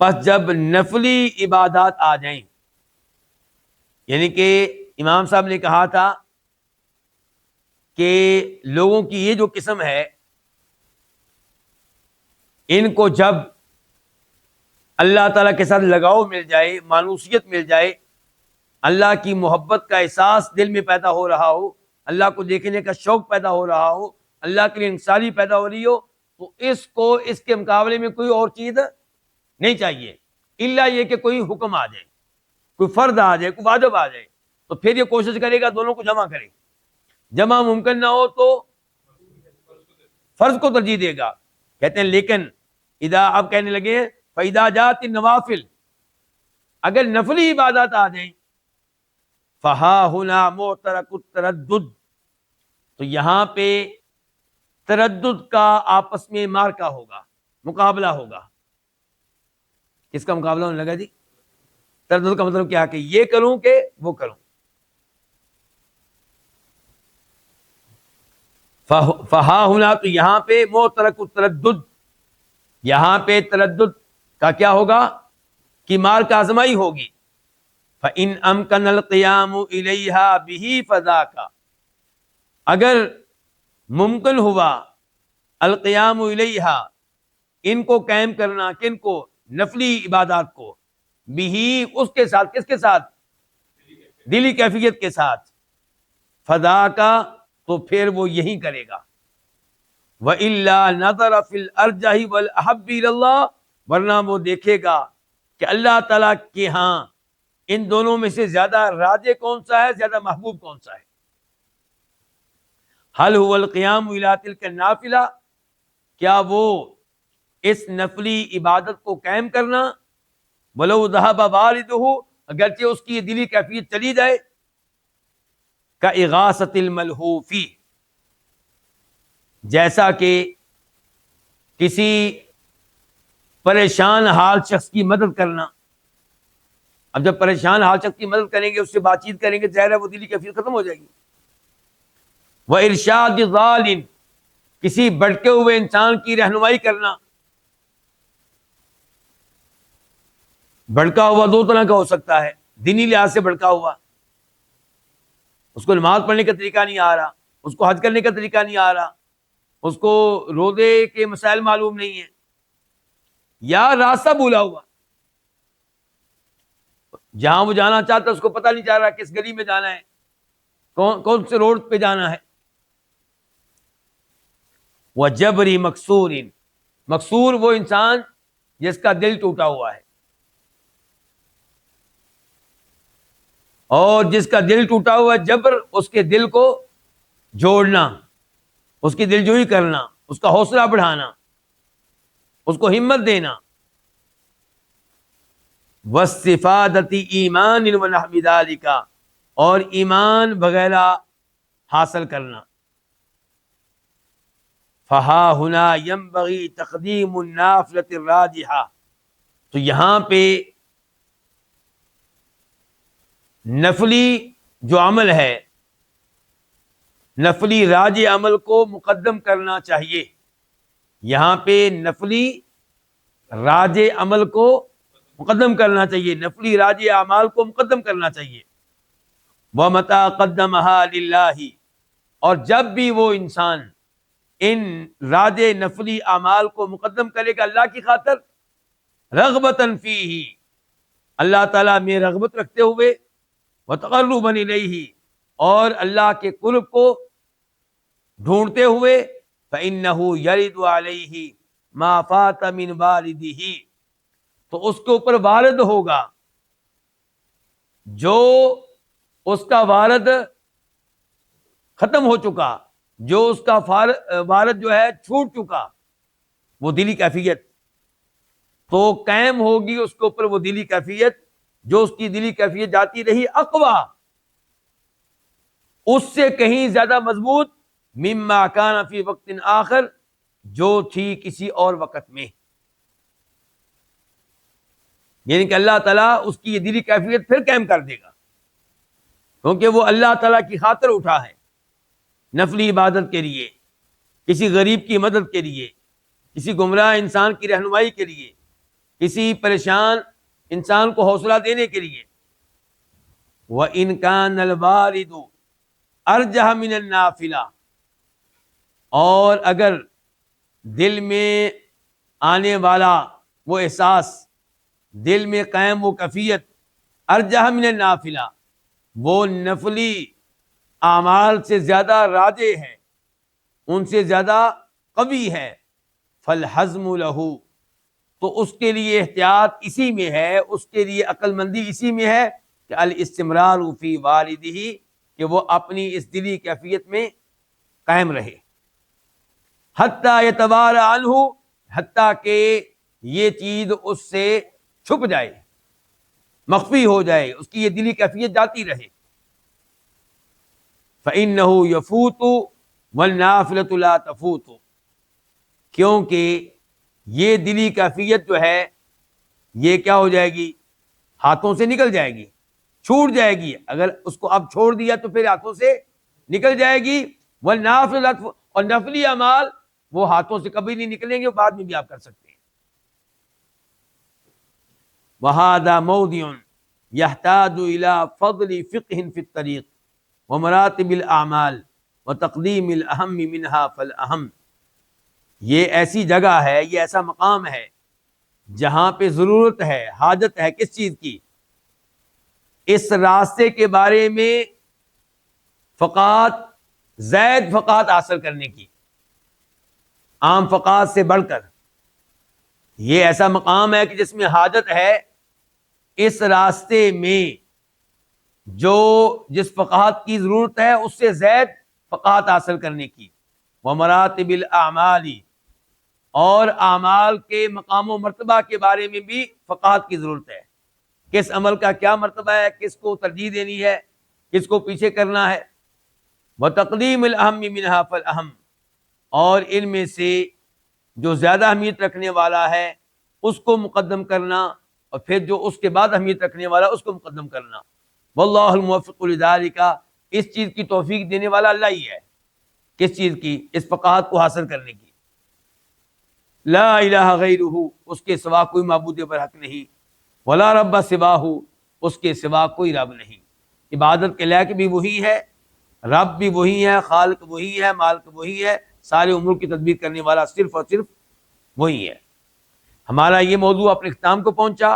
S2: پس جب نفلی عبادات آ جائیں. یعنی کہ امام صاحب نے کہا تھا کہ لوگوں کی یہ جو قسم ہے، ان کو جب اللہ تعالیٰ کے ساتھ لگاؤ مل جائے، مانوسیت مل جائے، اللہ کی محبت کا احساس دل میں پیدا ہو رہا ہو، اللہ کو دیکھنے کا شوق پیدا ہو رہا ہو، اللہ کے لیے انصاری پیدا ہو رہی ہو، تو اس کو اس کے مقابلے میں کوئی اور چیز نہیں چاہیے. الا یہ کہ کوئی حکم آ جائے، کوئی فرض آ جائے، کوئی واجب آ جائے، تو پھر یہ کوشش کرے گا دونوں کو جمع کرے. جمع ممکن نہ ہو تو فرض کو ترجیح دے گا. کہتے ہیں لیکن اذا، اب کہنے لگے فَإِذَا جَاءَتِ النَّوَافِلُ، اگر نفلی عبادات آ جائیں، فَهَا هُنَا مُعْتَرَكُ التَّرَدُّدُ، تو یہاں پہ تردد کا آپس میں مارکا ہوگا، مقابلہ ہوگا. کس کا مقابلہ ہونے لگا جی؟ تردد کا مطلب کیا کہ یہ کروں کہ وہ کروں. فہا ہونا، تو یہاں پہ معترک التردد، یہاں پہ تردد کا کیا ہوگا؟ کہ مار کا آزمائی ہوگی. فَإِنْ أَمْكَنَ الْقِيَامُ إِلَيْهَا بِهِ فَذَاكَ، اگر ممکن ہوا القیام الیہا، ان کو قائم کرنا، کن کو؟ نفلی عبادات کو، بھی اس کے ساتھ، کس کے ساتھ؟ دلی کیفیت کے ساتھ، فدا کا، تو پھر وہ یہی کرے گا۔ وَإِلَّا نَظَرَ فِي الْأَرْجَحِ وَالْأَحَبِّ إِلَى اللَّهِ، ورنہ وہ دیکھے گا کہ اللہ تعالیٰ کے ہاں ان دونوں میں سے زیادہ راجح کون سا ہے، زیادہ محبوب کون سا ہے۔ هل هو القیام الی تلک النافلہ، کیا وہ اس نفلی عبادت کو قائم کرنا، ولو ذهب والدہ، اگرچہ اس کی یہ دلی کیفیت چلی جائے، کاغاثۃ الملہوف، جیسا کہ کسی پریشان حال شخص کی مدد کرنا۔ اب جب پریشان حال شخص کی مدد کریں گے، اس سے بات چیت کریں گے، ظاہر ہے وہ دلی کیفیت ختم ہو جائے گی۔ وَإِرْشَادِ ضَالٍ، کسی بھٹکے ہوئے انسان کی رہنمائی کرنا۔ بھٹکا ہوا دو طرح کا ہو سکتا ہے، دینی لحاظ سے بھٹکا ہوا، اس کو نماز پڑھنے کا طریقہ نہیں آ رہا، اس کو حج کرنے کا طریقہ نہیں آ رہا، اس کو روزے کے مسائل معلوم نہیں ہیں، یا راستہ بھولا ہوا، جہاں وہ جانا چاہتا ہے اس کو پتہ نہیں چل رہا کس گلی میں جانا ہے، کون سے روڈ پہ جانا ہے۔ وَجَبْرِ مَكْسُورٍ، مکسور وہ انسان جس کا دل ٹوٹا ہوا ہے، اور جس کا دل ٹوٹا ہوا ہے، جبر اس کے دل کو جوڑنا، اس کی دلجوئی کرنا، اس کا حوصلہ بڑھانا، اس کو ہمت دینا۔ وَاسْتِفَادَةِ ایمان وَنَحْوِ ذَلِکَ، اور ایمان وغیرہ حاصل کرنا۔ فَہَا هُنَا يَنبَغِي تَقْدِيمُ النَّافِلَةِ الرَّاجِحَةِ، تو یہاں پہ نفلی جو عمل ہے، نفلی راجع عمل کو مقدم کرنا چاہیے۔ یہاں پہ نفلی راجع عمل کو مقدم کرنا چاہیے، نفلی راجع اعمال کو مقدم کرنا چاہیے۔ وَمَتَى قَدَّمَهَا لِلَّهِ، اور جب بھی وہ انسان ان راجع نفلی اعمال کو مقدم کرے گا اللہ کی خاطر، رغبتاً فیہ، اللہ تعالیٰ میں رغبت رکھتے ہوئے، وتقربا الیہ، اور اللہ کے قرب کو ڈھونڈتے ہوئے، فإنہ یرد علیہ ما فات من والدہ، تو اس کے اوپر وارد ہوگا جو اس کا وارد ختم ہو چکا، جو اس کا وارد جو ہے چھوٹ چکا، وہ دلی کیفیت، تو قائم ہوگی اس کے اوپر وہ دلی کیفیت، جو اس کی دلی کیفیت جاتی رہی اقوا، اس سے کہیں زیادہ مضبوط، مما کان فی وقت آخر، جو تھی کسی اور وقت میں، یعنی کہ اللہ تعالیٰ اس کی یہ دلی کیفیت پھر قائم کر دے گا، کیونکہ وہ اللہ تعالیٰ کی خاطر اٹھا ہے، نفلی عبادت کے لیے، کسی غریب کی مدد کے لیے، کسی گمراہ انسان کی رہنمائی کے لیے، کسی پریشان انسان کو حوصلہ دینے کے لیے۔ وَإِنْ كَانَ الْوَارِدُ أَرْجَحَ مِنَ النَّافِلَةِ، اور اگر دل میں آنے والا وہ احساس، دل میں قائم وہ کیفیت، ارجح من النافلہ، وہ نفلی اعمال سے زیادہ راجح ہے، ان سے زیادہ قوی ہے، فالحزم لہ، تو اس کے لیے احتیاط اسی میں ہے، اس کے لیے عقل مندی اسی میں ہے کہ الاستمرار فی والدہ، کہ وہ اپنی اس دلی کیفیت میں قائم رہے، حتی یتواری عنہ، حتیٰ کہ یہ چیز اس سے چھپ جائے، مخفی ہو جائے، اس کی یہ دلی کیفیت جاتی رہے۔ فإنہ یفوت والنافلۃ لا تفوت، کیونکہ یہ دلی کیفیت جو ہے یہ کیا ہو جائے گی، ہاتھوں سے نکل جائے گی، چھوٹ جائے گی، اگر اس کو اب چھوڑ دیا تو پھر ہاتھوں سے نکل جائے گی، والنافلۃ، اور نفلی اعمال وہ ہاتھوں سے کبھی نہیں نکلیں گے، بعد میں بھی آپ کر سکتے ہیں۔ وَهَذَا مَوْضِعٌ يَحْتَاجُ إِلَى فَضْلِ فِقْهٍ فِي الطَّرِيقِ وَمَرَاتِبِ الْأَعْمَالِ وَتَقْدِيمِ الْأَهَمِّ مِنْهَا فَالْأَهَمُّ، یہ ایسی جگہ ہے، یہ ایسا مقام ہے جہاں پہ ضرورت ہے، حاجت ہے کس چیز کی؟ اس راستے کے بارے میں فقاہت، زائد فقاہت حاصل کرنے کی، عام فقاہت سے بڑھ کر۔ یہ ایسا مقام ہے کہ جس میں حاجت ہے اس راستے میں جو جس فقاہت کی ضرورت ہے اس سے زائد فقاہت حاصل کرنے کی۔ ومراتب الاعمال، اور اعمال کے مقام و مرتبہ کے بارے میں بھی فقاہت کی ضرورت ہے، کس عمل کا کیا مرتبہ ہے، کس کو ترجیح دینی ہے، کس کو پیچھے کرنا ہے۔ وتقدیم الاہم منها فالاہم، اور ان میں سے جو زیادہ اہمیت رکھنے والا ہے اس کو مقدم کرنا، اور پھر جو اس کے بعد اہمیت رکھنے والا اس کو مقدم کرنا۔ واللہ الموفق لذالک، اس چیز کی توفیق دینے والا اللہ ہی ہے۔ کس چیز کی؟ اس فقاہت کو حاصل کرنے کی۔ لا الہ غیرہ، اس کے سوا کوئی معبود برحق نہیں۔ ولا رب سواہ، اس کے سوا کوئی رب نہیں۔ عبادت کے لائق بھی وہی ہے، رب بھی وہی ہے، خالق وہی ہے، مالک وہی ہے، سارے امور کی تدبیر کرنے والا صرف اور صرف وہی ہے۔ ہمارا یہ موضوع اپنے اختتام کو پہنچا،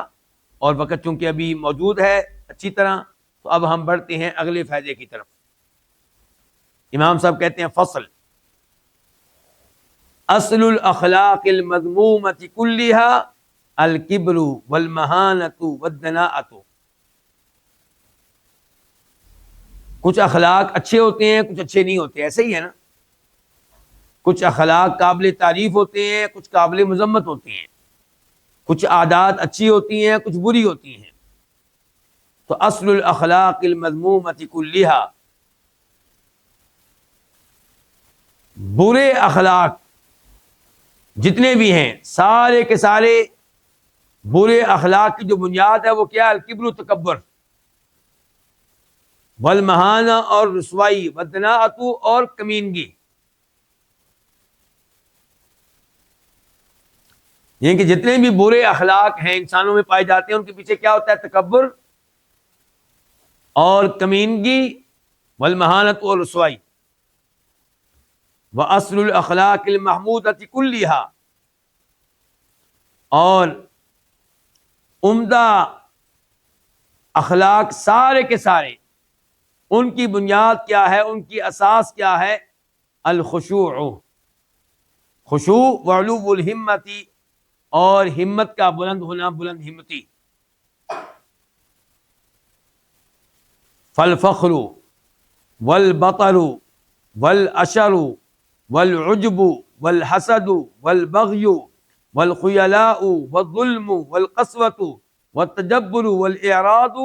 S2: اور وقت چونکہ ابھی موجود ہے اچھی طرح، تو اب ہم بڑھتے ہیں اگلے فائدے کی طرف۔ امام صاحب کہتے ہیں فصل اصل الاخلاق المذمومۃ کلھا الکبر والمہانۃ والدناءۃ۔ کچھ اخلاق اچھے ہوتے ہیں، کچھ اچھے نہیں ہوتے، ایسے ہی ہے نا۔ کچھ اخلاق قابل تعریف ہوتے ہیں، کچھ قابل مذمت ہوتے ہیں، کچھ عادات اچھی ہوتی ہیں، کچھ بری ہوتی ہیں۔ تو اصل الاخلاق المذمومۃ کلھا، برے اخلاق جتنے بھی ہیں سارے کے سارے برے اخلاق کی جو بنیاد ہے وہ کیا ہے؟ الکبر و تکبر، والمہانہ اور رسوائی، والدناءۃ اور کمینگی۔ یعنی کہ جتنے بھی برے اخلاق ہیں انسانوں میں پائے جاتے ہیں ان کے پیچھے کیا ہوتا ہے؟ تکبر اور کمینگی، والمہانۃ اور رسوائی۔ وَأَصْلُ الْأَخْلَاقِ الْمَحْمُودَةِ كُلِّهَا، اور عمدہ اخلاق سارے کے سارے ان کی بنیاد کیا ہے، ان کی اساس کیا ہے؟ الخشوع، خشوع وعلو الہمت، اور ہمت کا بلند ہونا، بلند ہمتی۔ فالفخر والبطر والعشر والعجب والحسد والبغي والخيلاء والظلم والقسوة والتجبر والإعراض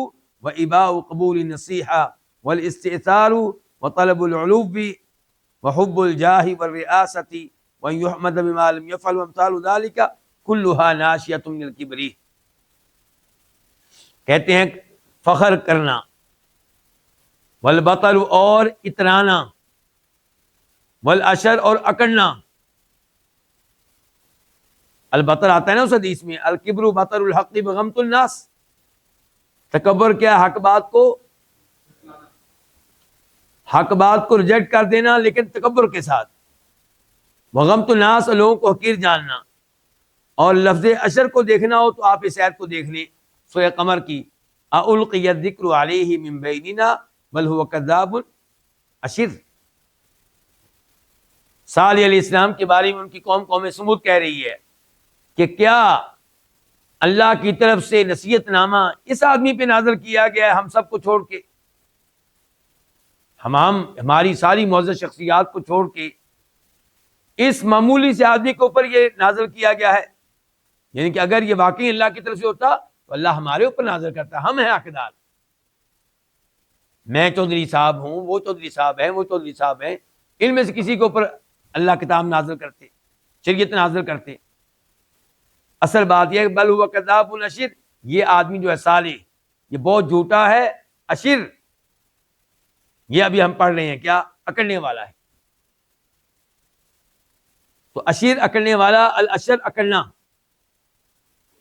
S2: وإباء قبول النصيحة والاستئثار وطلب العلو وحب الجاه والرئاسة وأن يحمد بما لم يفعل وامثال ذلك كلها ناشئة من الكبر۔ کہتے ہیں فخر کرنا، والبطر اور اترانا، والعشر اور اکڑنا۔ البطر آتا ہے نا اس حدیث میں، الکبر بطر الحق بغمط الناس۔ تکبر کیا؟ حق بات کو ریجیکٹ کر دینا لیکن تکبر کے ساتھ۔ وغمط الناس، لوگوں کو حقیر جاننا۔ اور لفظ عشر کو دیکھنا ہو تو آپ اس آیت کو دیکھ لیں، سورہ قمر کی، اَأُلْقِیَ الذِّکْرُ عَلَیْہِ مِن بَیْنِنَا بل هو کذاب اشر۔ صالح علیہ السلام کے بارے میں ان کی قوم سمود کہہ رہی ہے کہ کیا اللہ کی طرف سے نصیحت نامہ اس آدمی پہ نازل کیا گیا ہے، ہم سب کو چھوڑ کے، ہماری ساری معزز شخصیات کو چھوڑ کے اس معمولی سے آدمی کے اوپر یہ نازل کیا گیا ہے۔ یعنی کہ اگر یہ واقعی اللہ کی طرف سے ہوتا تو اللہ ہمارے اوپر نازل کرتا، ہم ہیں حقدار۔ میں چودھری صاحب ہوں، وہ چودھری صاحب ہیں، وہ چودھری صاحب ہیں، ان میں سے کسی کے اوپر اللہ کتاب نازل کرتے، شریعت نازل کرتے۔ اصل بات یہ ہے کہ بل ہوا کذاب اشر، یہ آدمی جو ہے صالح، یہ بہت جھوٹا ہے، اشر، یہ ابھی ہم پڑھ رہے ہیں کیا؟ اکڑنے والا ہے۔ تو اشر اکڑنے والا، الاشر اکڑنا۔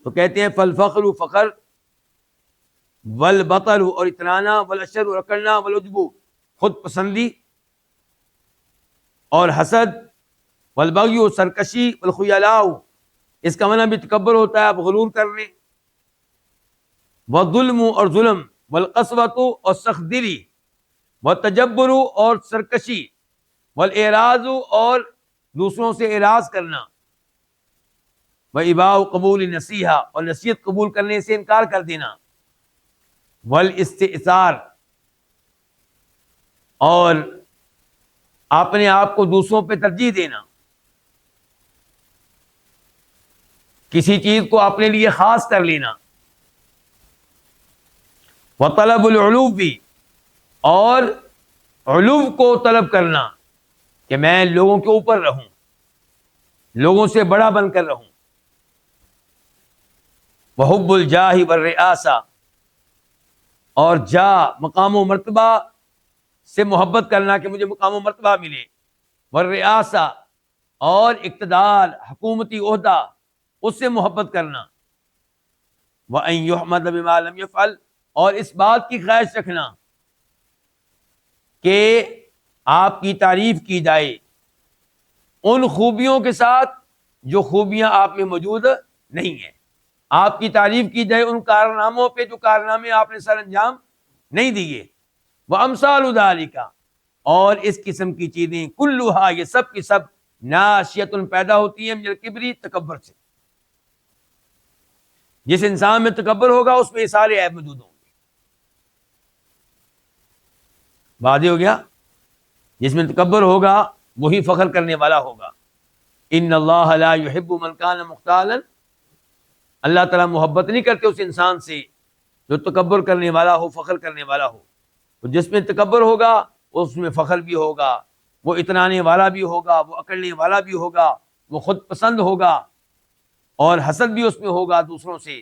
S2: تو کہتے ہیں فالفخر فخر، والبطر اور اترانا، والاشر اور اکڑنا، والعجب خود پسندی، اور حسد والبغی و سرکشی، والخیلاء اس کا معنی بھی تکبر ہوتا ہے، آپ غرور کر لیں، والظلم اور ظلم، والقسوۃ اور سخت دلی، والتجبر اور سرکشی، والاعراض اور دوسروں سے اعراض کرنا، واباء قبول نصیحہ اور نصیحت قبول کرنے سے انکار کر دینا، والاستئثار اور اپنے آپ کو دوسروں پہ ترجیح دینا، کسی چیز کو اپنے لیے خاص کر لینا، وطلب العلو بھی اور علو کو طلب کرنا کہ میں لوگوں کے اوپر رہوں، لوگوں سے بڑا بن کر رہوں، وحب الجاہ والرئاسہ اور مقام و مرتبہ سے محبت کرنا کہ مجھے مقام و مرتبہ ملے، والرئاسہ اور اقتدار، حکومتی عہدہ، اس سے محبت کرنا، وَأَن يُحْمَدَ بِمَا لَمْ يَفْعَلْ اور اس بات کی خواہش رکھنا کہ آپ کی تعریف کی جائے ان خوبیوں کے ساتھ جو خوبیاں آپ میں موجود نہیں ہیں، آپ کی تعریف کی جائے ان کارناموں پہ جو کارنامے آپ نے سر انجام نہیں دیے، وَأَمْثَالُ ذَلِكَ اور اس قسم کی چیزیں، کلھا یہ سب کی سب، ناشیۃ پیدا ہوتی ہیں من الکبر تکبر سے، جس انسان میں تکبر ہوگا اس میں یہ سارے عیب موجود ہوں گے۔ واضح ہو گیا؟ جس میں تکبر ہوگا وہی فخر کرنے والا ہوگا۔ ان اللہ لا يحب من کان مختالا، اللہ تعالیٰ محبت نہیں کرتے اس انسان سے جو تکبر کرنے والا ہو، فخر کرنے والا ہو۔ تو جس میں تکبر ہوگا اس میں فخر بھی ہوگا، وہ اترانے والا بھی ہوگا، وہ اکڑنے والا بھی ہوگا، وہ خود پسند ہوگا اور حسد بھی اس میں ہوگا دوسروں سے،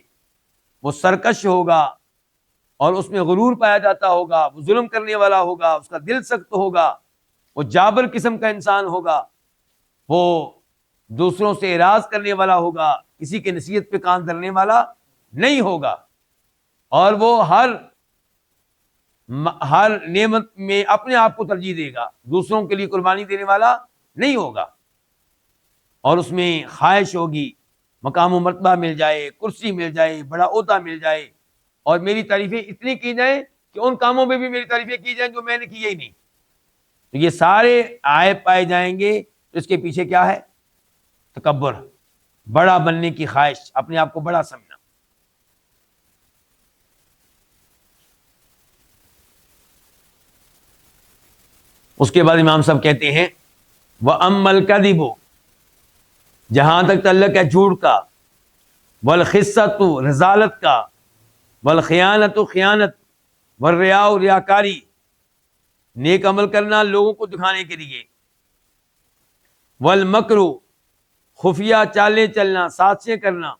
S2: وہ سرکش ہوگا اور اس میں غرور پایا جاتا ہوگا، وہ ظلم کرنے والا ہوگا، اس کا دل سخت ہوگا، وہ جابر قسم کا انسان ہوگا، وہ دوسروں سے اعراض کرنے والا ہوگا، کسی کی نصیحت پہ کان دھرنے والا نہیں ہوگا، اور وہ ہر نعمت میں اپنے آپ کو ترجیح دے گا، دوسروں کے لیے قربانی دینے والا نہیں ہوگا، اور اس میں خواہش ہوگی مقام و مرتبہ مل جائے، کرسی مل جائے، بڑا عہدہ مل جائے، اور میری تعریفیں اتنی کی جائیں کہ ان کاموں میں بھی میری تعریفیں کی جائیں جو میں نے کی ہی نہیں۔ تو یہ سارے عیب پائے جائیں گے، تو اس کے پیچھے کیا ہے؟ تکبر، بڑا بننے کی خواہش، اپنے آپ کو بڑا سمجھنا۔ اس کے بعد امام صاحب کہتے ہیں وَأَمَّا الْكَذِبُ جہاں تک تعلق ہے جھوٹ کا، وَالْخِسَّةُ رذالت کا، وَالْخِيَانَةُ خیانت، وَالرِّيَاءُ ریاکاری، نیک عمل کرنا لوگوں کو دکھانے کے لیے، وَالْمَكْرُ خفیہ چالیں چلنا، سازشیں کرنا،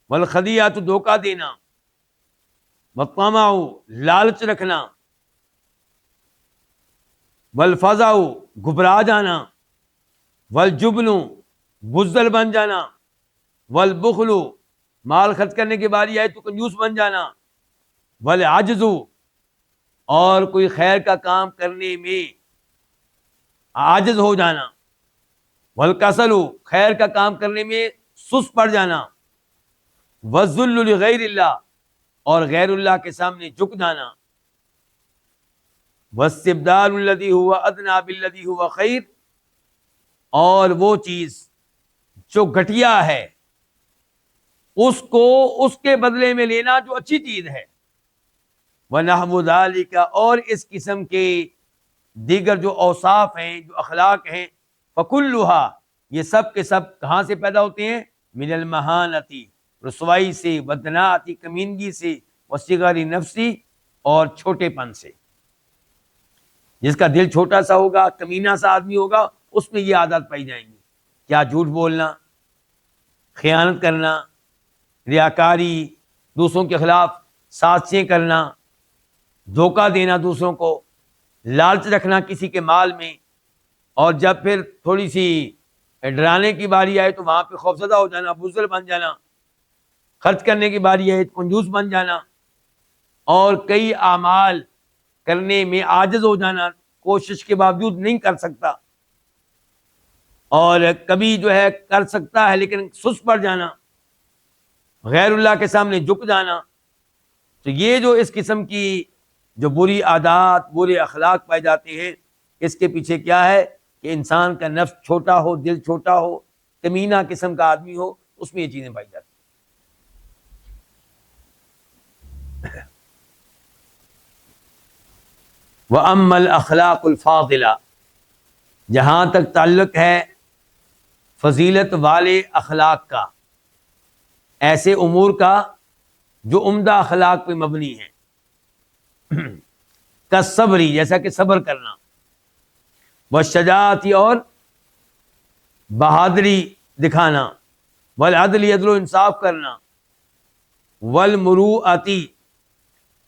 S2: وَالْخَدِيعَةُ دھوکہ دینا، وَالطَّمَعُ لالچ رکھنا، وَالْفَزَعُ گھبرا جانا، وَالْجُبْنُ بزدل بن جانا، وَالْبُخْلُ مال خرچ کرنے کی باری آئے تو کنجوس بن جانا، وَالْعَجْزُ اور کوئی خیر کا کام کرنے میں عاجز ہو جانا، وَالْكَسَلُ خیر کا کام کرنے میں سست پڑ جانا، وَالذُّلُّ لِغَيْرِ اللَّهِ اور غیر اللہ کے سامنے جھک جانا، وَاسْتِبْدَالُ الَّذِي هُوَ أَدْنَىٰ بِالَّذِي هُوَ خَيْرٌ اور وہ چیز جو گھٹیا ہے اس کو اس کے بدلے میں لینا جو اچھی چیز ہے، وَنَحْوُ ذَلِكَ اور اس قسم کے دیگر جو اوصاف ہیں، جو اخلاق ہیں، فَكُلُّهَا یہ سب کے سب کہاں سے پیدا ہوتے ہیں؟ من المہانتی رسوائی سے، بدناتی کمینگی سے، وصغر نفسی اور چھوٹے پن سے۔ جس کا دل چھوٹا سا ہوگا، کمینہ سا آدمی ہوگا، اس میں یہ عادت پائی جائیں گی، کیا جھوٹ بولنا، خیانت کرنا، ریاکاری، دوسروں کے خلاف سازشیں کرنا، دھوکہ دینا دوسروں کو، لالچ رکھنا کسی کے مال میں، اور جب پھر تھوڑی سی ڈرانے کی باری آئے تو وہاں پہ خوفزدہ ہو جانا، بزدل بن جانا، خرچ کرنے کی باری آئے تو کنجوس بن جانا، اور کئی اعمال کرنے میں عاجز ہو جانا، کوشش کے باوجود نہیں کر سکتا۔ اور کبھی جو ہے کر سکتا ہے لیکن سست پڑ جانا، غیر اللہ کے سامنے جھک جانا. تو یہ جو اس قسم کی جو بری عادات، برے اخلاق پائے جاتے ہیں، اس کے پیچھے کیا ہے کہ انسان کا نفس چھوٹا ہو، دل چھوٹا ہو، کمینہ قسم کا آدمی ہو، اس میں یہ چیزیں پائی جاتی ہیں. وَأَمَّا الْأَخْلَاقُ الْفَاضِلَةُ، جہاں تک تعلق ہے فضیلت والے اخلاق کا، ایسے امور کا جو عمدہ اخلاق پہ مبنی ہیں، کا صبری، جیسا کہ صبر کرنا، والشجاعت، اور بہادری دکھانا، والعدل، عدل و انصاف کرنا، والمروءۃ،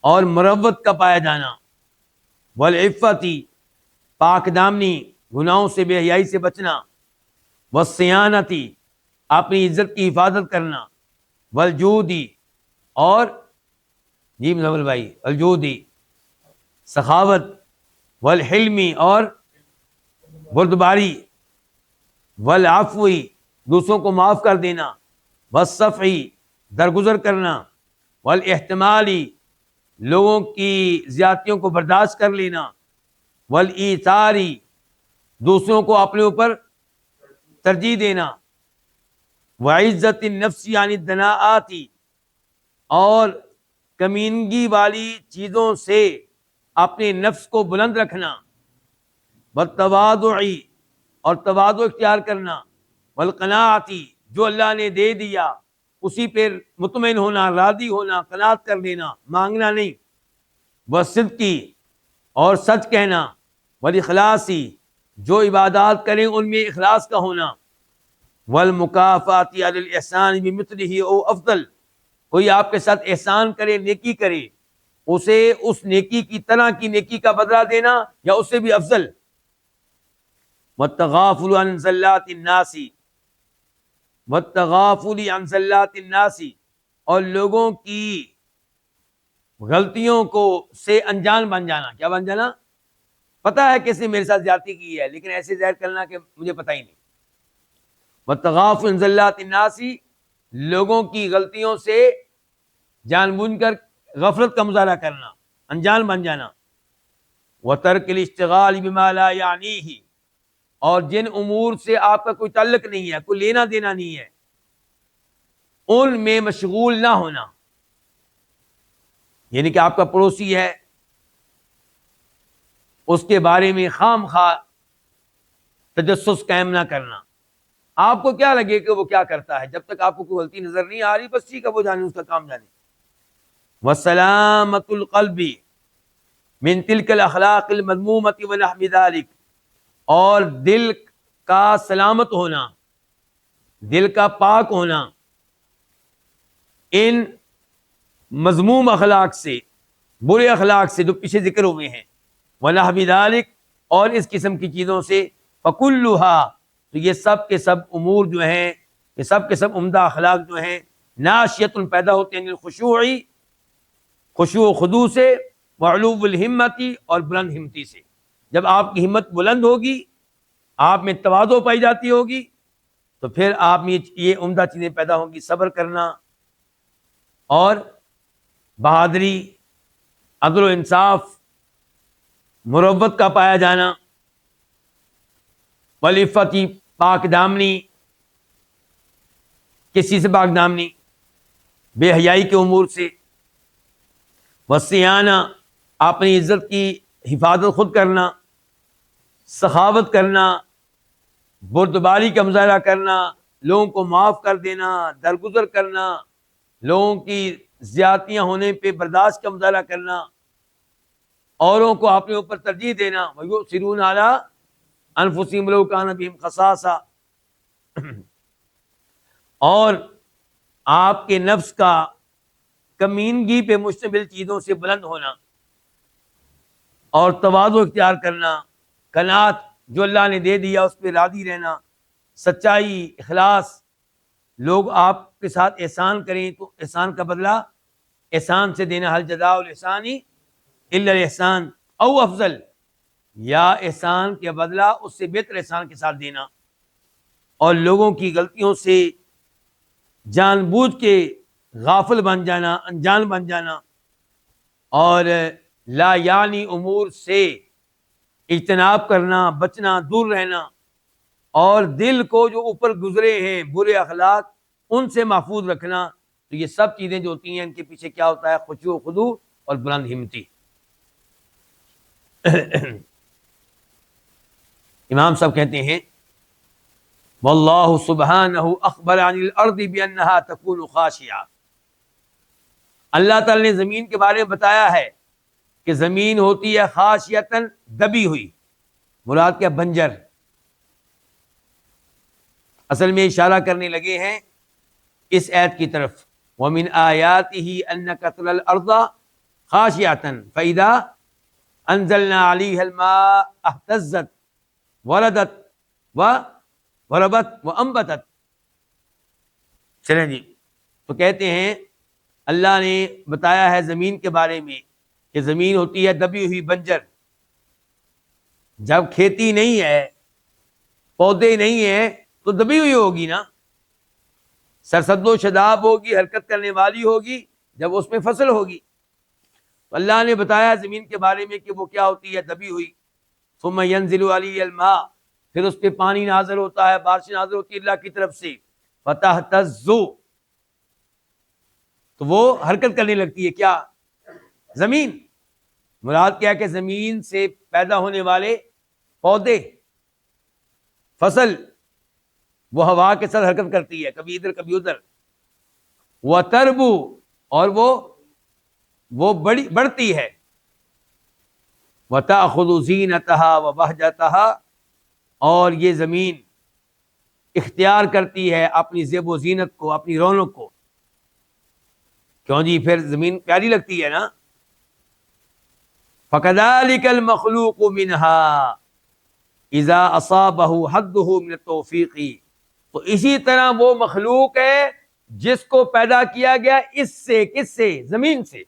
S2: اور مروت کا پایا جانا، والعفت، پاک دامنی، گناہوں سے بے حیائی سے بچنا، والصیانت، اپنی عزت کی حفاظت کرنا، والجود، اور جی منور بھائی، الجود سخاوت، والحلم، اور بردباری، والعفو، دوسروں کو معاف کر دینا، والصفح، درگزر کرنا، والاحتمال، لوگوں کی زیادتیوں کو برداشت کر لینا، والایثار، دوسروں کو اپنے اوپر ترجیح دینا، وعزت النفس عن الدناءات، اور کمینگی والی چیزوں سے اپنے نفس کو بلند رکھنا، والتواضع، اور تواضع اختیار کرنا، والقناعت، جو اللہ نے دے دیا اسی پہ مطمئن ہونا، راضی ہونا، قناعت کر لینا، مانگنا نہیں، والصدق، اور سچ کہنا، والاخلاص، جو عبادات کریں ان میں اخلاص کا ہونا، والمکافات علی الاحسان بمثلہ او افضل، کوئی آپ کے ساتھ احسان کرے، نیکی کرے، اسے اس نیکی کی طرح کی نیکی کا بدلہ دینا یا اس سے بھی افضل. والتغافل عن زلات الناس، والتغافل عن زلات الناس، اور لوگوں کی غلطیوں کو سے انجان بن جانا. کیا بن جانا؟ پتا ہے کس نے میرے ساتھ زیادتی کی ہے لیکن ایسے ظاہر کرنا کہ مجھے پتہ ہی نہیں. والتغافل عن زلات الناس، لوگوں کی غلطیوں سے جان بوجھ کر غفلت کا مظاہرہ کرنا، انجان بن جانا. وترک الاشتغال بما لا یعنیہ، اور جن امور سے آپ کا کوئی تعلق نہیں ہے، کوئی لینا دینا نہیں ہے، ان میں مشغول نہ ہونا. یعنی کہ آپ کا پڑوسی ہے، اس کے بارے میں خام خواہ تجسس قائم نہ کرنا. آپ کو کیا لگے کہ وہ کیا کرتا ہے، جب تک آپ کو کوئی غلطی نظر نہیں آ رہی بس ٹھیک ہے، وہ جانے، اس کا کام جانے. وسلامت القلب من تلک الاخلاق المذمومۃ ونحو ذلک، اور دل کا سلامت ہونا، دل کا پاک ہونا ان مذموم اخلاق سے، برے اخلاق سے جو پیچھے ذکر ہوئے ہیں، ونحو ذلک، اور اس قسم کی چیزوں سے. فکلھا، تو یہ سب کے سب امور جو ہیں، یہ سب کے سب عمدہ اخلاق جو ہیں، ناشیۃ، پیدا ہوتے ہیں الخشوع، خشوع و خضوع سے، وعلو الہمت، اور بلند ہمتی سے. جب آپ کی ہمت بلند ہوگی، آپ میں تواضع پائی جاتی ہوگی، تو پھر آپ میں یہ عمدہ چیزیں پیدا ہوں گی، صبر کرنا، اور بہادری، عدل و انصاف، مروت کا پایا جانا، والعفت، پاک دامنی، کسی سے پاک دامنی، بے حیائی کے امور سے، والصیانہ، اپنی عزت کی حفاظت خود کرنا، سخاوت کرنا، بردباری کا مظاہرہ کرنا، لوگوں کو معاف کر دینا، درگزر کرنا، لوگوں کی زیادتیاں ہونے پہ برداشت کا مظاہرہ کرنا، اوروں کو اپنے اوپر ترجیح دینا. وَيُؤْثِرُونَ عَلَىٰ أَنفُسِهِمْ لَوْ كَانَ بِهِمْ خَصَاصَةٌ، اور آپ کے نفس کا کمینگی پہ مشتمل چیزوں سے بلند ہونا، اور تواضع اختیار کرنا، قناعت، جو اللہ نے دے دیا اس پہ راضی رہنا، سچائی، اخلاص. لوگ آپ کے ساتھ احسان کریں تو احسان کا بدلہ احسان سے دینا. هل جزاء الاحسان الا الاحسان او افضل، یا احسان کے بدلہ اس سے بہتر احسان کے ساتھ دینا. اور لوگوں کی غلطیوں سے جان بوجھ کے غافل بن جانا، انجان بن جانا، اور لا یعنی امور سے اجتناب کرنا، بچنا، دور رہنا، اور دل کو جو اوپر گزرے ہیں برے اخلاق ان سے محفوظ رکھنا. تو یہ سب چیزیں جو ہوتی ہیں ان کے پیچھے کیا ہوتا ہے؟ خشوع و خضوع اور بلند ہمتی. امام صاحب کہتے ہیں واللہ سبحانہ اخبر عن الارض بانہا تکون خاشعہ. اللہ تعالی نے زمین کے بارے میں بتایا ہے کہ زمین ہوتی ہے خاشعتاً، دبی ہوئی. مراد کیا؟ بنجر. اصل میں اشارہ کرنے لگے ہیں اس آیت کی طرف. وَمِنْ آيَاتِهِ أَنَّكَ تَرَى الْأَرْضَ خَاشِعَةً فَإِذَا أَنزَلْنَا عَلَيْهَا الْمَاءَ اهْتَزَّتْ وَرَبَتْ وَأَنبَتَتْ. چلیں جی، تو کہتے ہیں اللہ نے بتایا ہے زمین کے بارے میں کہ زمین ہوتی ہے دبی ہوئی، بنجر. جب کھیتی نہیں ہے، پودے نہیں ہیں، تو دبی ہوئی ہوگی نا، سرسبز و شاداب ہوگی، حرکت کرنے والی ہوگی جب اس میں فصل ہوگی. تو اللہ نے بتایا زمین کے بارے میں کہ وہ کیا ہوتی ہے؟ دبی ہوئی. ثم ينزل علیہ الماء، پھر اس پہ پانی نازل ہوتا ہے، بارش نازل ہوتی ہے اللہ کی طرف سے. فتہتز، تو وہ حرکت کرنے لگتی ہے. کیا؟ زمین. مراد کیا ہے کہ زمین سے پیدا ہونے والے پودے، فصل، وہ ہوا کے ساتھ حرکت کرتی ہے، کبھی ادھر کبھی ادھر. وَتَرْبُو، اور وہ بڑھتی ہے. وَتَأْخُذُ زِینَتَهَا وَبَهْجَتَهَا، اور یہ زمین اختیار کرتی ہے اپنی زیب و زینت کو، اپنی رونق کو. کیوں جی؟ پھر زمین پیاری لگتی ہے نا. فَكَذَلِكَ الْمَخْلُوقُ مِنْهَا إِذَا أَصَابَهُ حَدُّهُ مِنَ التَّوْفِيقِ. تو اسی طرح وہ مخلوق ہے جس کو پیدا کیا گیا اس سے. کس سے؟ زمین سے.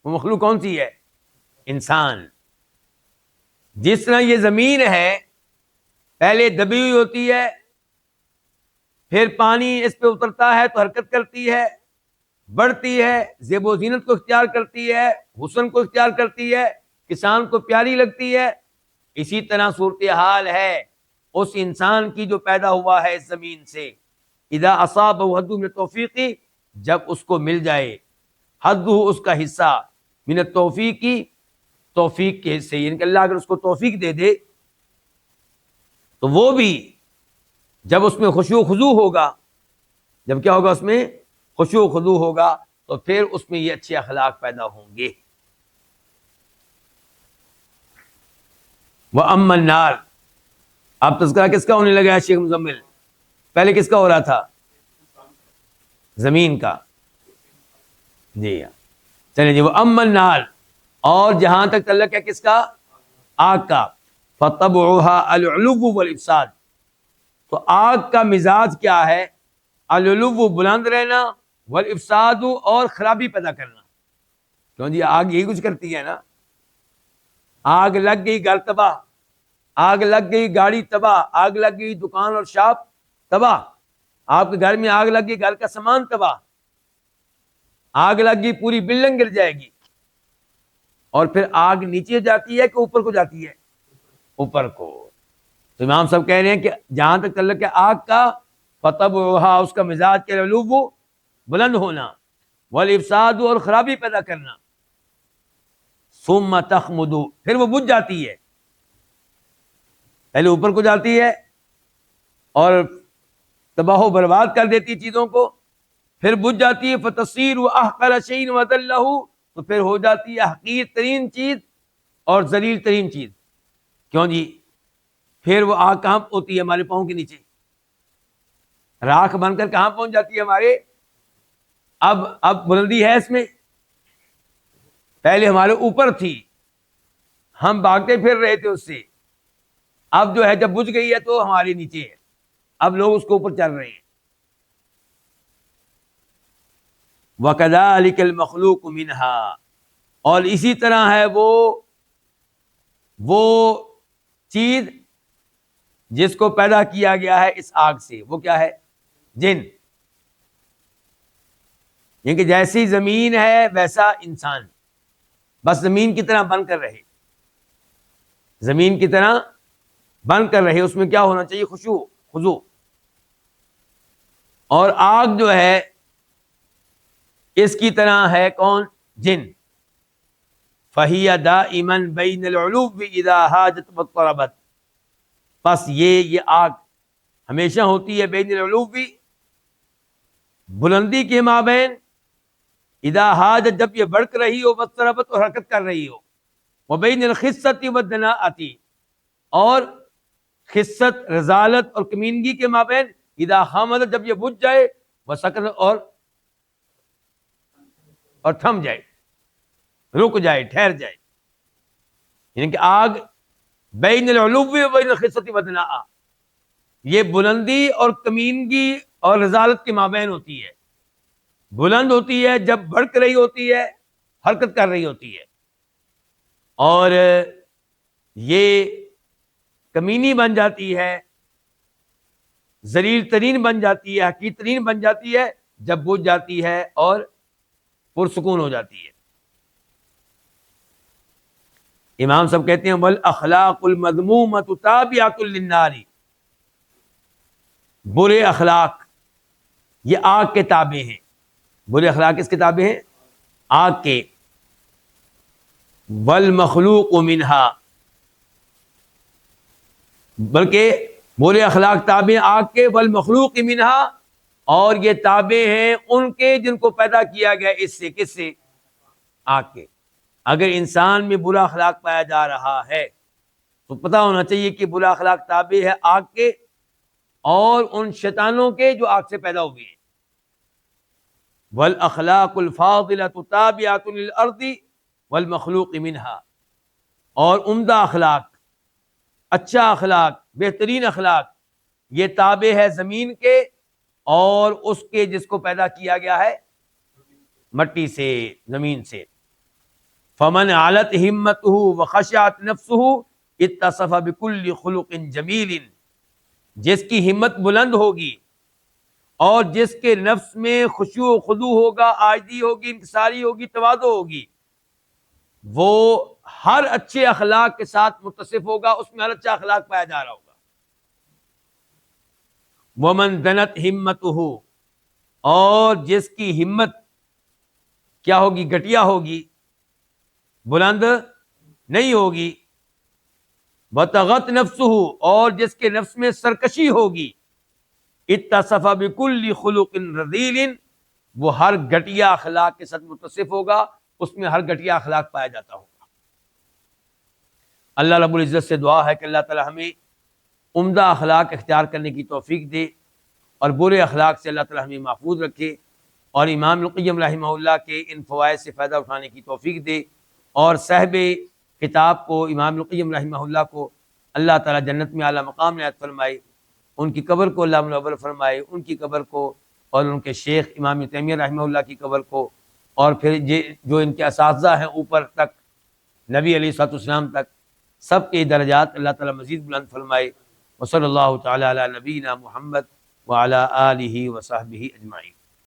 S2: وہ مخلوق کون سی ہے؟ انسان. جس طرح یہ زمین ہے پہلے دبی ہوئی ہوتی ہے، پھر پانی اس پہ اترتا ہے تو حرکت کرتی ہے، بڑھتی ہے، زیب و زینت کو اختیار کرتی ہے، حسن کو اختیار کرتی ہے، کسان کو پیاری لگتی ہے. اسی طرح صورتحال ہے اس انسان کی جو پیدا ہوا ہے اس زمین سے. اذا اصابہ حد من التوفیق، جب اس کو مل جائے حد، اس کا حصہ، من التوفیق، توفیق کے حصے، یعنی کہ اللہ اگر اس کو توفیق دے دے تو وہ بھی جب اس میں خشوع و خضوع ہوگا، جب کیا ہوگا؟ اس میں خشوع و خضوع ہوگا، تو پھر اس میں یہ اچھے اخلاق پیدا ہوں گے. وَأَمَّا النَّارُ، اب تذکرہ کس کا ہونے لگا ہے شیخ مزمل؟ پہلے کس کا ہو رہا تھا؟ زمین کا. جی چلیں جی. وَأَمَّا النَّارُ، اور جہاں تک تعلق ہے کس کا؟ آگ کا. فَطَبْعُهَا الْعُلُوُّ وَالْإِفْسَادُ، تو آگ کا مزاج کیا ہے؟ العلو، بلند رہنا، والافساد، اور خرابی پیدا کرنا. کیوں جی؟ آگ یہی کچھ کرتی ہے نا. آگ لگ گئی گھر تباہ، آگ لگ گئی گاڑی تباہ، آگ لگ گئی دکان اور شاپ تباہ، آپ کے گھر میں آگ لگ گئی گھر کا سامان تباہ، آگ لگ گئی پوری بلڈنگ گر جائے گی. اور پھر آگ نیچے جاتی ہے کہ اوپر کو جاتی ہے؟ اوپر کو. تو امام صاحب کہہ رہے ہیں کہ جہاں تک تعلق ہے آگ کا، فَطَبْعُهَا، اس کا مزاج کے العلو، بلند ہونا، والافساد، اور خرابی پیدا کرنا. ثم تخمد، پھر وہ بجھ جاتی ہے. پہلے اوپر کو جاتی ہے اور تباہ و برباد کر دیتی چیزوں کو، پھر بجھ جاتی ہے. فتصیر احقر شیء وذلہ، تو پھر ہو جاتی ہے حقیر ترین چیز اور ذلیل ترین چیز. کیوں جی؟ پھر وہ آگ کہاں ہوتی ہے؟ ہمارے پاؤں کے نیچے، راکھ بن کر کہاں پہنچ جاتی ہے؟ ہمارے. اب بلندی ہے اس میں. پہلے ہمارے اوپر تھی، ہم بھاگتے پھر رہے تھے اس سے. اب جو ہے جب بجھ گئی ہے تو ہمارے نیچے ہے، اب لوگ اس کے اوپر چل رہے ہیں. وَكَذَلِكَ الْمَخْلُوقُ مِنْهَا، اور اسی طرح ہے وہ چیز جس کو پیدا کیا گیا ہے اس آگ سے، وہ کیا ہے؟ جن. یعنی کہ جیسی زمین ہے ویسا انسان، بس زمین کی طرح بن کر رہے، زمین کی طرح بن کر رہے. اس میں کیا ہونا چاہیے؟ خضوع. اور آگ جو ہے اس کی طرح ہے کون؟ جن. فَهِيَ دَائِمًا بَيْنَ الْعُلُوِّ إِذَا هَاجَتْ وَاضْطَرَبَتْ. بس یہ آگ ہمیشہ ہوتی ہے بین العلوی، بلندی کے مابین، اذا حاجت جب یہ بڑھ رہی ہو، واضطربت اور حرکت کر رہی ہو، وبین الخست والدناءۃ اور خست رذالت اور کمینگی کے مابین، اذا حملت جب یہ بجھ جائے، وسکن اور تھم جائے، رک جائے، ٹھہر جائے. یعنی کہ آگ بین العلو و بین الخست والدناء، یہ بلندی اور کمینگی اور رذالت کے مابین ہوتی ہے. بلند ہوتی ہے جب بھڑک رہی ہوتی ہے، حرکت کر رہی ہوتی ہے، اور یہ کمینی بن جاتی ہے، ذلیل ترین بن جاتی ہے، حقیر ترین بن جاتی ہے جب بجھ جاتی ہے اور پرسکون ہو جاتی ہے. امام صاحب کہتے ہیں والاخلاق المذمومۃ تابعۃ للنار. برے اخلاق یہ آگ کے تابع ہیں. برے اخلاق کس کے تابع ہیں؟ آگ کے. والمخلوق منہا، بلکہ برے اخلاق تابع آگ کے، والمخلوق منہا، اور یہ تابع ہیں ان کے جن کو پیدا کیا گیا اس سے. کس سے؟ آگ کے. اگر انسان میں برا اخلاق پایا جا رہا ہے تو پتہ ہونا چاہیے کہ برا اخلاق تابع ہے آگ کے اور ان شیطانوں کے جو آگ سے پیدا ہوئے ہیں. والاخلاق الفاضلۃ تابعۃ للارض والمخلوق منہا، اور عمدہ اخلاق، اچھا اخلاق، بہترین اخلاق یہ تابع ہے زمین کے اور اس کے جس کو پیدا کیا گیا ہے مٹی سے، زمین سے. فمن علت ہمتہ وخشعت نفسہ اتصف بکل خلق جمیل. جس کی ہمت بلند ہوگی اور جس کے نفس میں خشوع و خضوع ہوگا، عاجزی ہوگی، انکساری ہوگی، تواضع ہوگی، وہ ہر اچھے اخلاق کے ساتھ متصف ہوگا، اس میں ہر اچھا اخلاق پایا جا رہا ہوگا. ومن دنت ہمتہ، اور جس کی ہمت کیا ہوگی؟ گھٹیا ہوگی، بلند نہیں ہوگی. وطغت نفسہ، اور جس کے نفس میں سرکشی ہوگی، اتصف بکل خلق رذیل، وہ ہر گھٹیا اخلاق کے ساتھ متصف ہوگا، اس میں ہر گھٹیا اخلاق پایا جاتا ہوگا. اللہ رب العزت سے دعا ہے کہ اللہ تعالی ہمیں عمدہ اخلاق اختیار کرنے کی توفیق دے اور برے اخلاق سے اللہ تعالی ہمیں محفوظ رکھے، اور امام ابن القیم رحمہ اللہ کے ان فوائد سے فائدہ اٹھانے کی توفیق دے، اور صاحب کتاب کو امام ابن القیم رحمہ اللہ کو اللہ تعالی جنت میں اعلیٰ مقام عنایت فرمائے، ان کی قبر کو اللہ منور فرمائے، ان کی قبر کو اور ان کے شیخ امام ابن تیمیہ رحمہ اللہ کی قبر کو، اور پھر جو ان کے اساتذہ ہیں اوپر تک، نبی علیہ الصلوۃ والسلام تک، سب کے درجات اللہ تعالی مزید بلند فرمائے. وصلی اللہ تعالی علی نبینا محمد وعلی آلہ وصحبہ اجمعین.